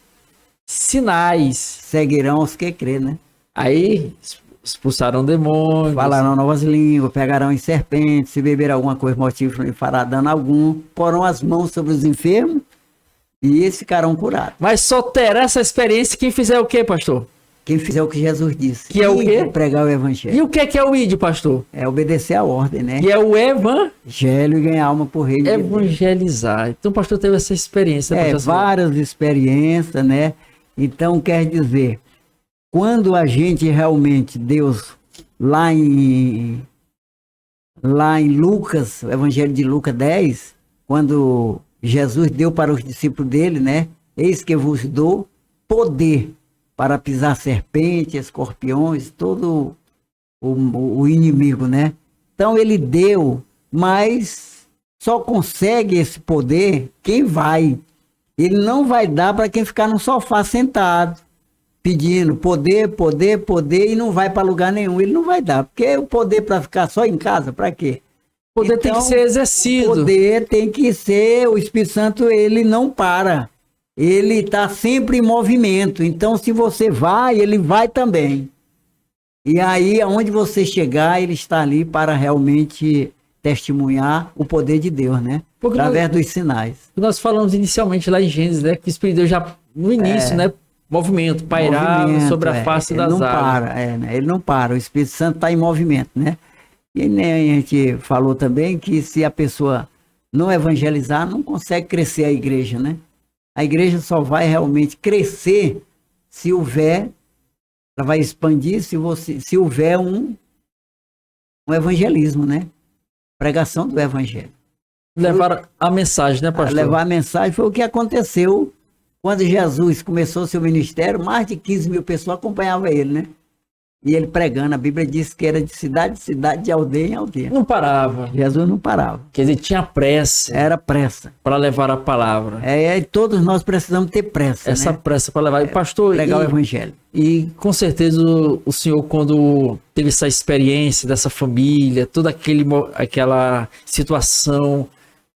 sinais seguirão os que crê, né? Aí expulsaram demônios. Falarão novas línguas, pegarão em serpentes, se beber alguma coisa mortífera não fará dano algum, porão as mãos sobre os enfermos e eles ficarão curados. Mas só terá essa experiência quem fizer o quê, pastor? Quem fizer o que Jesus disse. Que é o quê? Pregar o evangelho. E o que é o ID, pastor? É obedecer a ordem, né? Que é o Evangelho e ganhar alma por reino de Deus. evangelizar. Então o pastor teve essa experiência. Né, várias experiências, né? Então quer dizer, quando a gente realmente, Deus, lá em Lucas, o Evangelho de Lucas 10, quando Jesus deu para os discípulos dele, né? Eis que vos dou poder para pisar serpentes, escorpiões, todo o inimigo, né? Então ele deu, mas só consegue esse poder quem vai. Ele não vai dar para quem ficar no sofá sentado, pedindo poder, poder, poder, e não vai para lugar nenhum. Ele não vai dar, porque o poder para ficar só em casa, para quê? O poder tem que ser exercido. O poder tem que ser, o Espírito Santo, ele não para. Ele está sempre em movimento. Então, se você vai, ele vai também. E aí, aonde você chegar, ele está ali para realmente testemunhar o poder de Deus, né? Através dos sinais. Nós falamos inicialmente lá em Gênesis, né? Que o Espírito de Deus já, no início, né? Movimento, pairava sobre a face das águas. Né? Ele não para. O Espírito Santo está em movimento, né? E nem a gente falou também que se a pessoa não evangelizar, não consegue crescer a igreja, né? A igreja só vai realmente crescer se houver, ela vai expandir se houver um evangelismo, né? Pregação do evangelho. Levar a mensagem, né, pastor? Levar a mensagem foi o que aconteceu quando Jesus começou seu ministério, mais de 15 mil pessoas acompanhavam ele, né? E ele pregando, a Bíblia diz que era de cidade em cidade, de aldeia em aldeia. Não parava. Jesus não parava. Quer dizer, tinha pressa. Era pressa. Para levar a palavra. E todos nós precisamos ter pressa, essa, né? Pressa para levar. Pastor, pregar o evangelho. E com certeza o senhor, quando teve essa experiência dessa família, toda aquela situação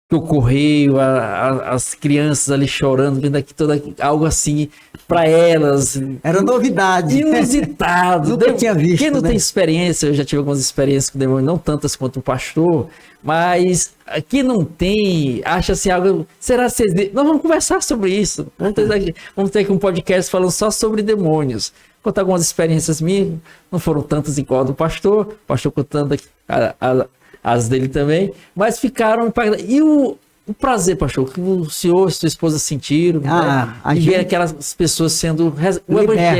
que ocorreu, as crianças ali chorando, vendo aqui algo assim para elas. Era novidade. Inusitado. Nunca tinha visto. Quem não né? tem experiência, eu já tive algumas experiências com o demônio, não tantas quanto o pastor, mas quem não tem, acha assim algo. Será que vocês. Nós vamos conversar sobre isso. Vamos ter aqui um podcast falando só sobre demônios. Contar algumas experiências minhas, não foram tantas igual a do pastor, o pastor contando aqui as dele também, mas ficaram impactados. E o prazer, pastor, que o senhor e sua esposa sentiram, né? E ver aquelas pessoas sendo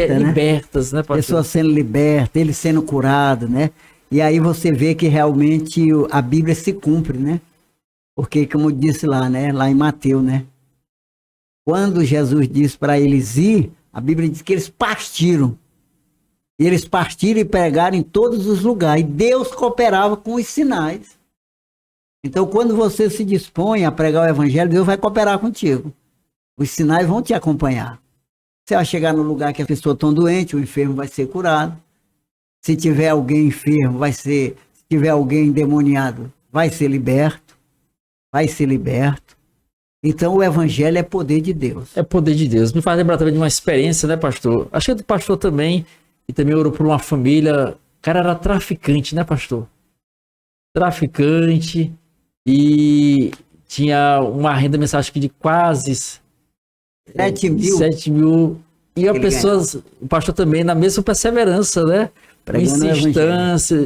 libertas, né, pastor? Pessoas sendo libertas, ele sendo curado, né? E aí você vê que realmente a Bíblia se cumpre, né? Porque, como eu disse lá, né? Lá em Mateus, né? Quando Jesus disse para eles ir, a Bíblia diz que eles partiram. E eles partiram e pregaram em todos os lugares. E Deus cooperava com os sinais. Então, quando você se dispõe a pregar o evangelho, Deus vai cooperar contigo. Os sinais vão te acompanhar. Você vai chegar no lugar que as pessoas estão doentes, o enfermo vai ser curado. Se tiver alguém enfermo, se tiver alguém endemoniado, vai ser liberto. Vai ser liberto. Então, o evangelho é poder de Deus. É poder de Deus. Me faz lembrar também de uma experiência, né, pastor? Acho que é do pastor também. E também orou por uma família. O cara era traficante, né, pastor? Traficante. E tinha uma renda mensal, acho que de quase 7 mil. 7 mil. E a pessoa, o pastor também, na mesma perseverança, né?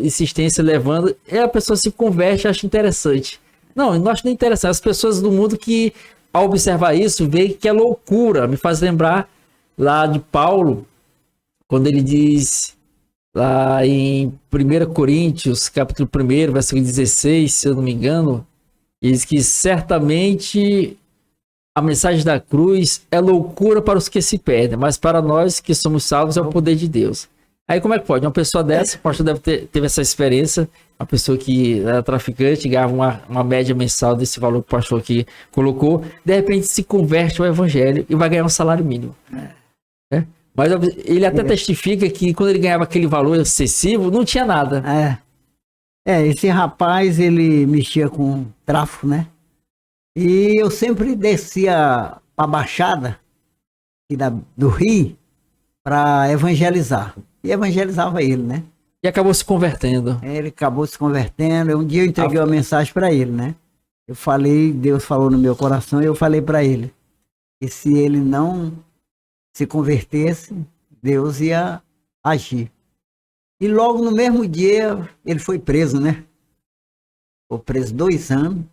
Insistência levando. E a pessoa se converte, acha interessante. Não acho nem interessante. As pessoas do mundo que, ao observar isso, veem que é loucura. Me faz lembrar lá de Paulo, quando ele diz lá em 1 Coríntios, capítulo 1, versículo 16, se eu não me engano, diz que certamente a mensagem da cruz é loucura para os que se perdem, mas para nós que somos salvos é o poder de Deus. Aí como é que pode? Uma pessoa dessa, o pastor deve teve essa experiência, uma pessoa que era traficante, ganhava uma média mensal desse valor que o pastor aqui colocou, de repente se converte ao evangelho e vai ganhar um salário mínimo. Mas ele até testifica que quando ele ganhava aquele valor excessivo, não tinha nada. Esse rapaz, ele mexia com tráfico, né? E eu sempre descia para a Baixada do Rio para evangelizar. E evangelizava ele, né? E acabou se convertendo. Ele acabou se convertendo. Um dia eu entreguei uma mensagem para ele, né? Eu falei, Deus falou no meu coração, e eu falei para ele que se ele não se convertesse, Deus ia agir. E logo no mesmo dia ele foi preso, né? Foi preso 2 anos.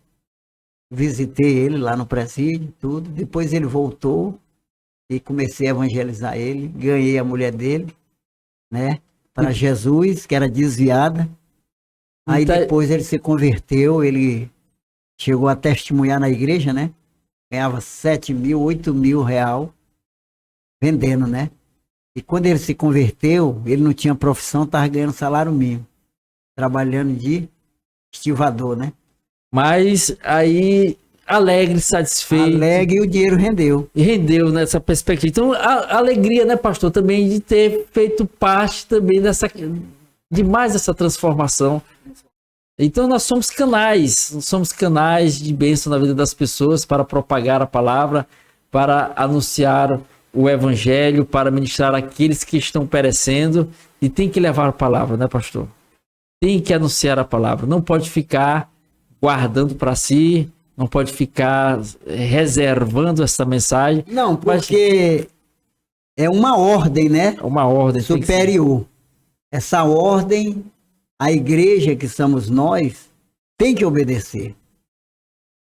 Visitei ele lá no presídio, tudo. Depois ele voltou e comecei a evangelizar ele. Ganhei a mulher dele, né? Para Jesus, que era desviada. Aí Então, depois ele se converteu, ele chegou a testemunhar na igreja, né? Ganhava 7 mil, 8 mil real vendendo, né? E quando ele se converteu, ele não tinha profissão, estava ganhando salário mínimo, trabalhando de estivador, né? mas aí, alegre, satisfeito. Alegre, e o dinheiro rendeu. E rendeu nessa perspectiva. Então, a alegria, né, pastor, também de ter feito parte também de mais essa transformação. Então, nós somos canais de bênção na vida das pessoas para propagar a palavra, para anunciar o evangelho, para ministrar aqueles que estão perecendo, e tem que levar a palavra, né, pastor? Tem que anunciar a palavra, não pode ficar guardando para si, não pode ficar reservando essa mensagem. Não, porque é uma ordem, né? É uma ordem superior. Essa ordem, a igreja que somos nós, tem que obedecer.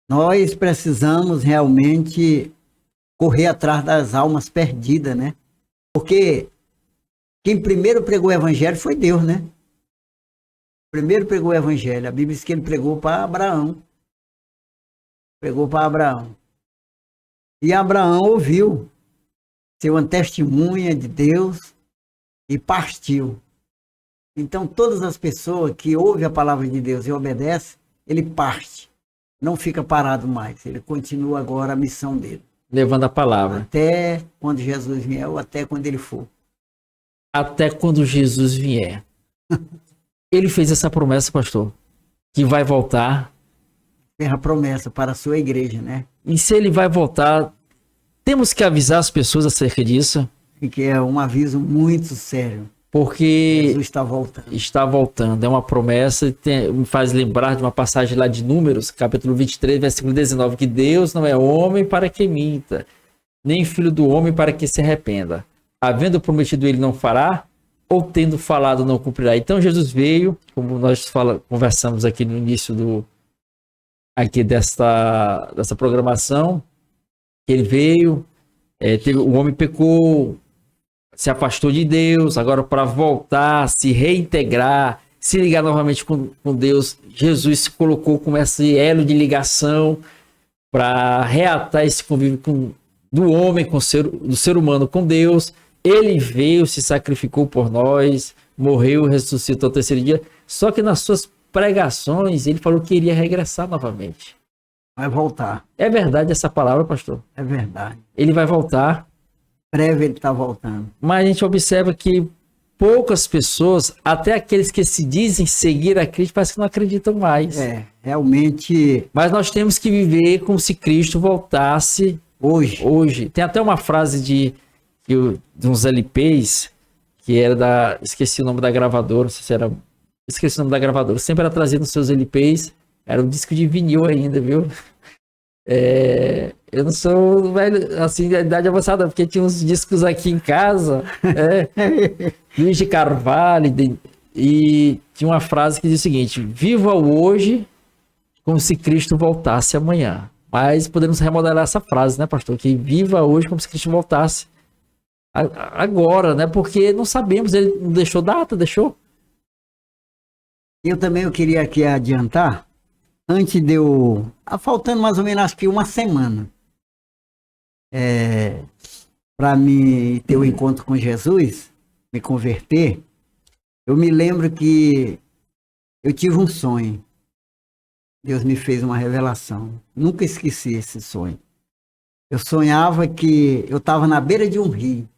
Nós precisamos realmente correr atrás das almas perdidas, né? Porque quem primeiro pregou o evangelho foi Deus, né? Primeiro pregou o evangelho. A Bíblia diz que ele pregou para Abraão. Pregou para Abraão. E Abraão ouviu, ser uma testemunha de Deus e partiu. Então, todas as pessoas que ouvem a palavra de Deus e obedecem, ele parte. Não fica parado mais. Ele continua agora a missão dele. Levando a palavra. Até quando Jesus vier ou até quando ele for. Até quando Jesus vier. Ele fez essa promessa, pastor, que vai voltar. Fez a promessa para a sua igreja, né? E se ele vai voltar, temos que avisar as pessoas acerca disso. E que é um aviso muito sério. Porque Jesus está voltando. Está voltando. É uma promessa, me faz lembrar de uma passagem lá de Números, capítulo 23, versículo 19, que Deus não é homem para que minta, nem filho do homem para que se arrependa. Havendo prometido ele não fará, ou tendo falado não cumprirá. Então Jesus veio, como nós conversamos aqui no início dessa programação, ele veio, o homem pecou, se afastou de Deus, agora para voltar, se reintegrar, se ligar novamente com Deus, Jesus se colocou como esse elo de ligação para reatar esse convívio do homem, do ser humano com Deus. Ele veio, se sacrificou por nós, morreu, ressuscitou ao 3º dia, só que nas suas pregações ele falou que iria regressar novamente. Vai voltar. É verdade essa palavra, pastor? É verdade. Ele vai voltar. Breve ele está voltando. Mas a gente observa que poucas pessoas, até aqueles que se dizem seguir a Cristo, parece que não acreditam mais. Realmente. Mas nós temos que viver como se Cristo voltasse hoje. Tem até uma frase de uns LPs, que era esqueci o nome da gravadora, não sei se era... Esqueci o nome da gravadora. Sempre era trazido nos seus LPs. Era um disco de vinil ainda, viu? Eu não sou velho, assim, de idade avançada, porque tinha uns discos aqui em casa, Luiz de Carvalho, e tinha uma frase que diz o seguinte: viva o hoje como se Cristo voltasse amanhã. Mas podemos remodelar essa frase, né, pastor? Que viva hoje como se Cristo voltasse agora, né? Porque não sabemos, ele não deixou data, deixou? Eu queria aqui adiantar, antes de faltando mais ou menos acho que uma semana para mim ter o encontro com Jesus, me converter, eu me lembro que eu tive um sonho. Deus me fez uma revelação. Nunca esqueci esse sonho. Eu sonhava que eu estava na beira de um rio,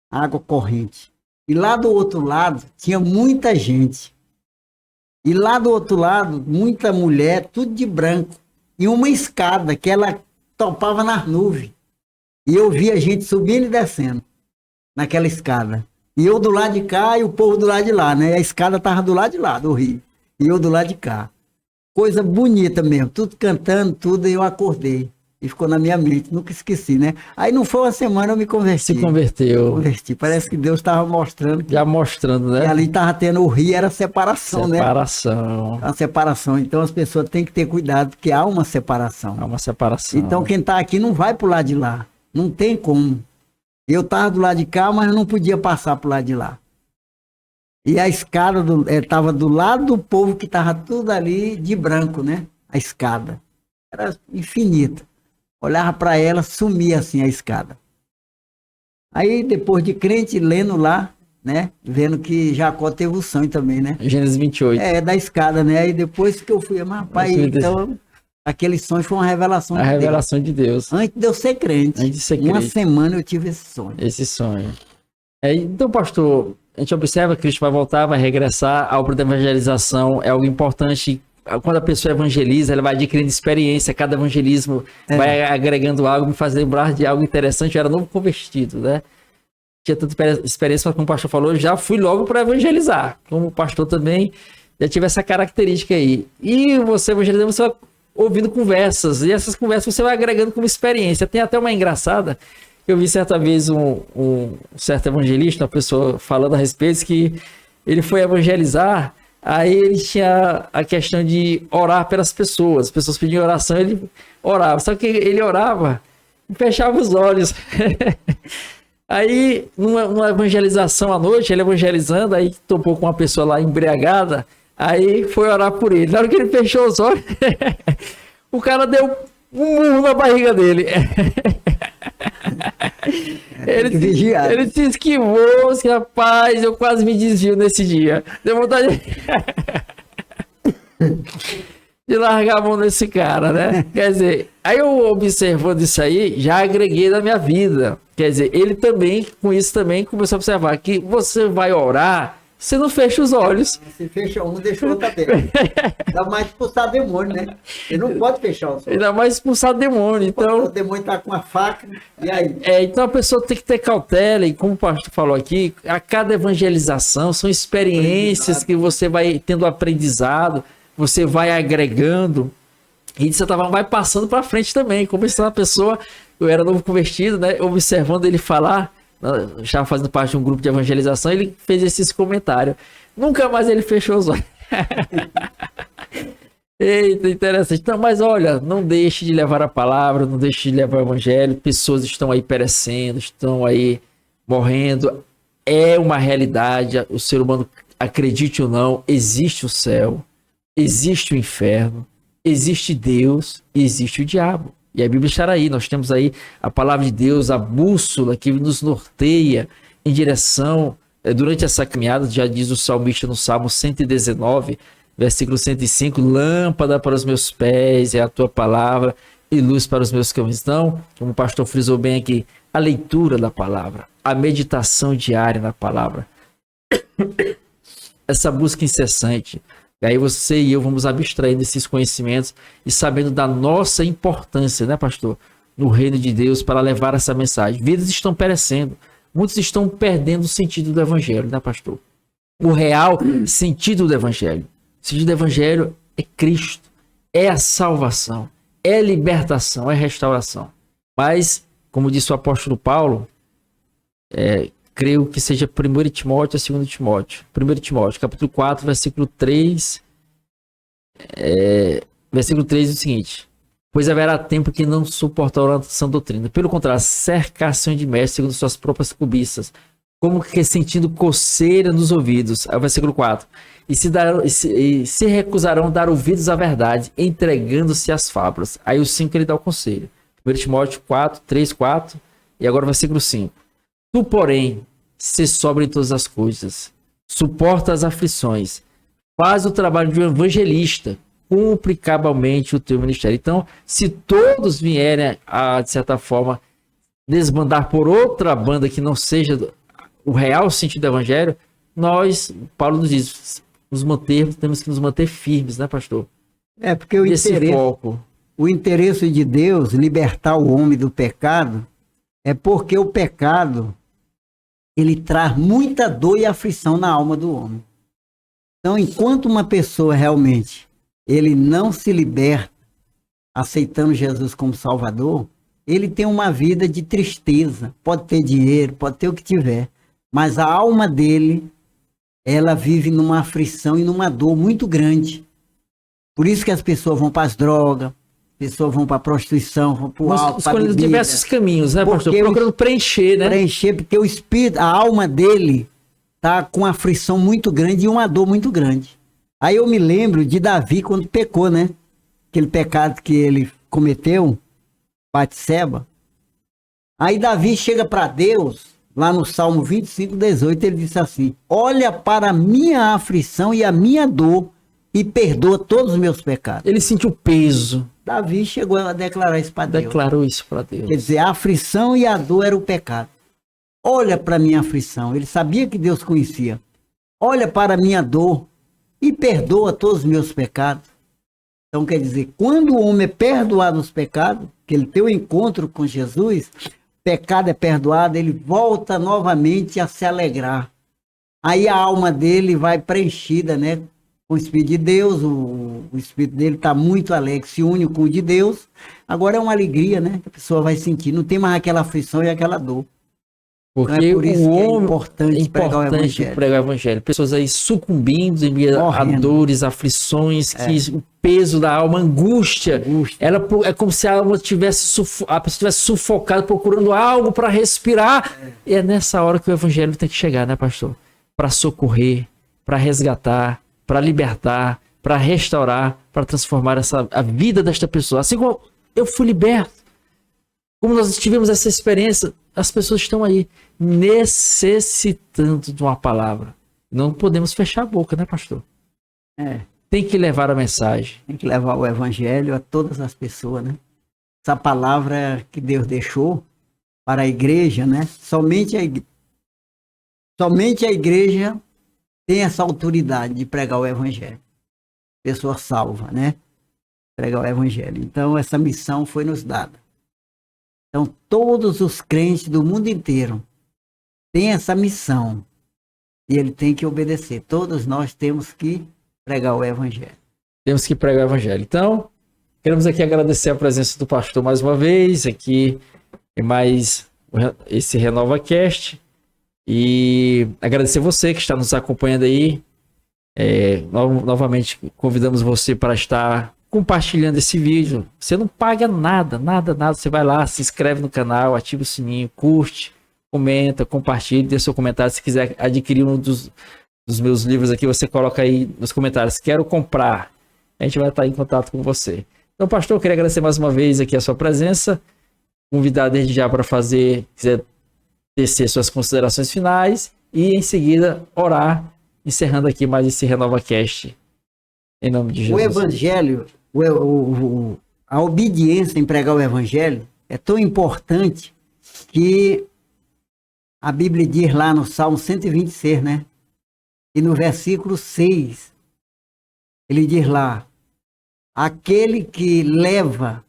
água corrente. E lá do outro lado tinha muita gente. E lá do outro lado, muita mulher, tudo de branco. E uma escada que ela topava nas nuvens. E eu via gente subindo e descendo naquela escada. E eu do lado de cá e o povo do lado de lá, né? A escada estava do lado de lá, do rio. E eu do lado de cá. Coisa bonita mesmo, tudo cantando, tudo, e eu acordei. E ficou na minha mente, nunca esqueci, né? Aí não foi uma semana, eu me converti. Se converteu. Converti. Parece que Deus estava mostrando Já mostrando, né? que ali estava tendo o rio, era separação, né? Separação. A separação. Então as pessoas têm que ter cuidado, porque há uma separação. É uma separação. Então quem está aqui não vai para o lado de lá. Não tem como. Eu estava do lado de cá, mas eu não podia passar para o lado de lá. E a escada estava do lado do povo que estava tudo ali de branco, né? A escada. Era infinita. Olhava para ela, sumia assim a escada. Aí depois de crente, lendo lá, né? Vendo que Jacó teve o sonho também, né? Gênesis 28. Da escada, né? Aí depois que eu fui, mas rapaz, então aquele sonho foi uma revelação de Deus. A revelação de Deus. Antes de eu ser crente. Antes de ser crente. Uma semana eu tive esse sonho. Esse sonho. Então, pastor, a gente observa que Cristo vai voltar, vai regressar. A obra da evangelização é algo importante. Quando a pessoa evangeliza, ela vai adquirindo experiência. Cada evangelismo vai agregando algo, me faz lembrar de algo interessante. Eu era novo convertido, né? Tinha tanta experiência, mas como o pastor falou, já fui logo para evangelizar. Como o pastor também já tive essa característica aí. E você evangelizando, você vai ouvindo conversas. E essas conversas você vai agregando como experiência. Tem até uma engraçada. Eu vi certa vez um certo evangelista, uma pessoa falando a respeito, que ele foi evangelizar. Aí ele tinha a questão de orar pelas pessoas. As pessoas pediam oração, ele orava. Só que ele orava e fechava os olhos. Aí, numa evangelização à noite, ele evangelizando, aí topou com uma pessoa lá embriagada, aí foi orar por ele. Na hora que ele fechou os olhos, o cara deu um murro na barriga dele. Ele se esquivou, assim, rapaz, eu quase me desvio nesse dia. Deu vontade de largar a mão nesse cara, né? Quer dizer, aí eu observando isso aí, já agreguei na minha vida. Quer dizer, ele também, com isso também, começou a observar que você vai orar, você não fecha os olhos. Você fecha um, deixa o outro aberto. Ainda mais expulsar demônio, né? Ele não pode fechar os olhos. Ainda mais expulsar demônio, então... O demônio tá com a faca, e aí? Então a pessoa tem que ter cautela, e como o pastor falou aqui, a cada evangelização são experiências que você vai tendo aprendizado, você vai agregando, e de certa forma vai passando para frente também. Como essa pessoa, eu era novo convertido, né? Observando ele falar, estava fazendo parte de um grupo de evangelização, ele fez esse comentário. Nunca mais ele fechou os olhos. Eita, interessante. Então, mas olha, não deixe de levar a palavra, não deixe de levar o evangelho. Pessoas estão aí perecendo, estão aí morrendo. É uma realidade. O ser humano, acredite ou não, existe o céu, existe o inferno, existe Deus e existe o diabo. E a Bíblia estará aí. Nós temos aí a palavra de Deus, a bússola que nos norteia em direção, durante essa caminhada, já diz o salmista no Salmo 119, versículo 105, lâmpada para os meus pés é a tua palavra e luz para os meus caminhos. Então, como o pastor frisou bem aqui, a leitura da palavra, a meditação diária na palavra, essa busca incessante. E aí você e eu vamos abstraindo esses conhecimentos e sabendo da nossa importância, né, pastor? No reino de Deus para levar essa mensagem. Vidas estão perecendo. Muitos estão perdendo o sentido do evangelho, né, pastor? O real sentido do evangelho. O sentido do evangelho é Cristo. É a salvação. É libertação. É restauração. Mas, como disse o apóstolo Paulo, creio que seja 1 Timóteo ou 2 Timóteo. 1 Timóteo, capítulo 4, versículo 3. Versículo 3 é o seguinte: pois haverá tempo que não suportarão a sã doutrina. Pelo contrário, cercar-se de mestres segundo suas próprias cobiças, como que sentindo coceira nos ouvidos. Aí o versículo 4. E se recusarão a dar ouvidos à verdade, entregando-se às fábulas. Aí o 5 ele dá o conselho. 1 Timóteo 4, 3, 4. E agora o versículo 5. Tu, porém, se sobra em todas as coisas, suporta as aflições, faz o trabalho de um evangelista, cumpre cabalmente o teu ministério. Então, se todos vierem a, de certa forma, desbandar por outra banda que não seja o real sentido do evangelho, nós, Paulo nos diz, temos que nos manter firmes, né, pastor? Porque o interesse de Deus, libertar o homem do pecado, é porque o pecado ele traz muita dor e aflição na alma do homem. Então, enquanto uma pessoa realmente ele não se liberta, aceitando Jesus como Salvador, ele tem uma vida de tristeza. Pode ter dinheiro, pode ter o que tiver, mas a alma dele, ela vive numa aflição e numa dor muito grande. Por isso que as pessoas vão para as drogas, pessoas vão para a prostituição, vão para o álcool, escolhendo diversos caminhos, né, pastor? Procurando preencher, né? Preencher, porque o espírito, a alma dele tá com uma aflição muito grande e uma dor muito grande. Aí eu me lembro de Davi quando pecou, né? Aquele pecado que ele cometeu, Batseba. Aí Davi chega para Deus, lá no Salmo 25:18, ele disse assim: olha para a minha aflição e a minha dor e perdoa todos os meus pecados. Ele sentiu peso. Davi chegou a declarar isso para Deus. Declarou isso para Deus. Quer dizer, a aflição e a dor era o pecado. Olha para a minha aflição. Ele sabia que Deus conhecia. Olha para a minha dor e perdoa todos os meus pecados. Então, quer dizer, quando o homem é perdoado dos pecados, que ele tem o encontro com Jesus, pecado é perdoado, ele volta novamente a se alegrar. Aí a alma dele vai preenchida, né? Com o Espírito de Deus, o Espírito dele está muito alegre, se une com o de Deus. Agora é uma alegria, né? Que a pessoa vai sentir, não tem mais aquela aflição e aquela dor. Porque então é por isso o que é homem importante pregar o evangelho. Pessoas aí sucumbindo em meio a dores, aflições, que o peso da alma, angústia. Ela é como se a alma tivesse a pessoa tivesse sufocada, procurando algo para respirar. E é nessa hora que o evangelho tem que chegar, né, pastor? Para socorrer, para resgatar, para libertar, para restaurar, para transformar a vida desta pessoa. Assim como eu fui liberto, como nós tivemos essa experiência, as pessoas estão aí necessitando de uma palavra. Não podemos fechar a boca, né, pastor? Tem que levar a mensagem. Tem que levar o evangelho a todas as pessoas, né? Essa palavra que Deus deixou para a igreja, né? Somente a igreja tem essa autoridade de pregar o evangelho. Pessoa salva, né? Pregar o evangelho. Então, essa missão foi nos dada. Então, todos os crentes do mundo inteiro têm essa missão. E ele tem que obedecer. Todos nós temos que pregar o evangelho. Temos que pregar o evangelho. Então, queremos aqui agradecer a presença do pastor mais uma vez, aqui em mais esse RenovaCast. E agradecer você que está nos acompanhando aí. Novamente, convidamos você para estar compartilhando esse vídeo. Você não paga nada. Você vai lá, se inscreve no canal, ativa o sininho, curte, comenta, compartilha, dê seu comentário. Se quiser adquirir um dos meus livros aqui, você coloca aí nos comentários: quero comprar. A gente vai estar em contato com você. Então, pastor, eu queria agradecer mais uma vez aqui a sua presença. Convidar desde já para quiser tecer suas considerações finais e em seguida orar, encerrando aqui mais esse RenovaCast. Em nome de Jesus. O evangelho, a obediência em pregar o evangelho é tão importante que a Bíblia diz lá no Salmo 126, né? E no versículo 6, ele diz lá: aquele que leva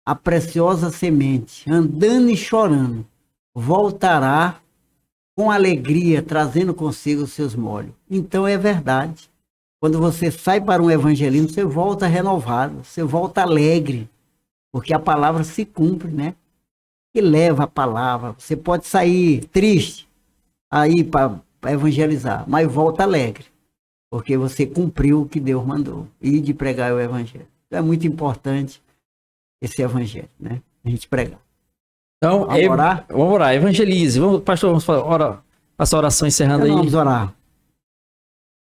a preciosa semente, andando e chorando, voltará com alegria, trazendo consigo os seus molhos. Então é verdade. Quando você sai para um evangelismo, você volta renovado, você volta alegre, porque a palavra se cumpre, né? Que leva a palavra. Você pode sair triste aí para evangelizar, mas volta alegre, porque você cumpriu o que Deus mandou, e de pregar o evangelho. Então é muito importante esse evangelho, né? A gente pregar. Então, vamos orar, evangelize. Pastor, vamos falar, faça a oração encerrando aí. Vamos orar.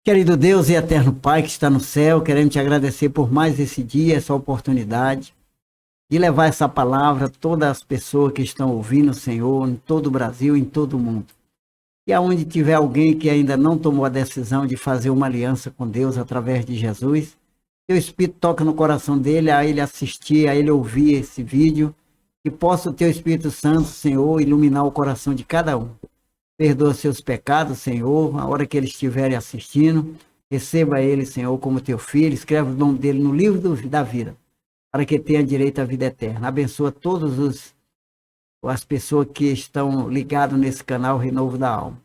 Querido Deus e eterno Pai que está no céu, queremos te agradecer por mais esse dia, essa oportunidade de levar essa palavra a todas as pessoas que estão ouvindo, Senhor, em todo o Brasil, em todo o mundo. E aonde tiver alguém que ainda não tomou a decisão de fazer uma aliança com Deus através de Jesus, teu Espírito toca no coração dele, a ele assistir, a ele ouvir esse vídeo, que possa o teu Espírito Santo, Senhor, iluminar o coração de cada um. Perdoa seus pecados, Senhor, a hora que eles estiverem assistindo. Receba ele, Senhor, como teu filho. Escreve o nome dele no livro da vida, para que tenha direito à vida eterna. Abençoa todas as pessoas que estão ligadas nesse canal Renovo da Alma.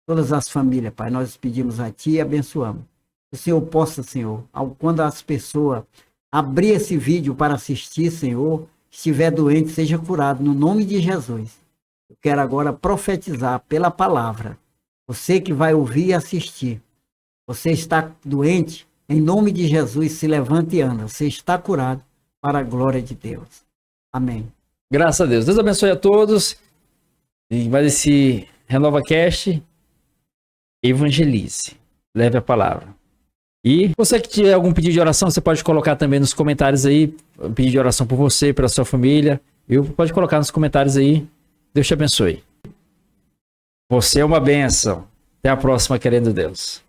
Todas as famílias, Pai, nós pedimos a Ti e abençoamos. Que o Senhor possa, Senhor, quando as pessoas abrir esse vídeo para assistir, Senhor, estiver doente, seja curado, no nome de Jesus. Eu quero agora profetizar pela palavra. Você que vai ouvir e assistir, você está doente, em nome de Jesus, se levante e anda. Você está curado para a glória de Deus. Amém. Graças a Deus. Deus abençoe a todos. E mais esse Renova Cast, evangelize. Leve a palavra. E você que tiver algum pedido de oração, você pode colocar também nos comentários aí. Um pedido de oração por você, pela sua família. Pode colocar nos comentários aí. Deus te abençoe. Você é uma bênção. Até a próxima, querendo Deus.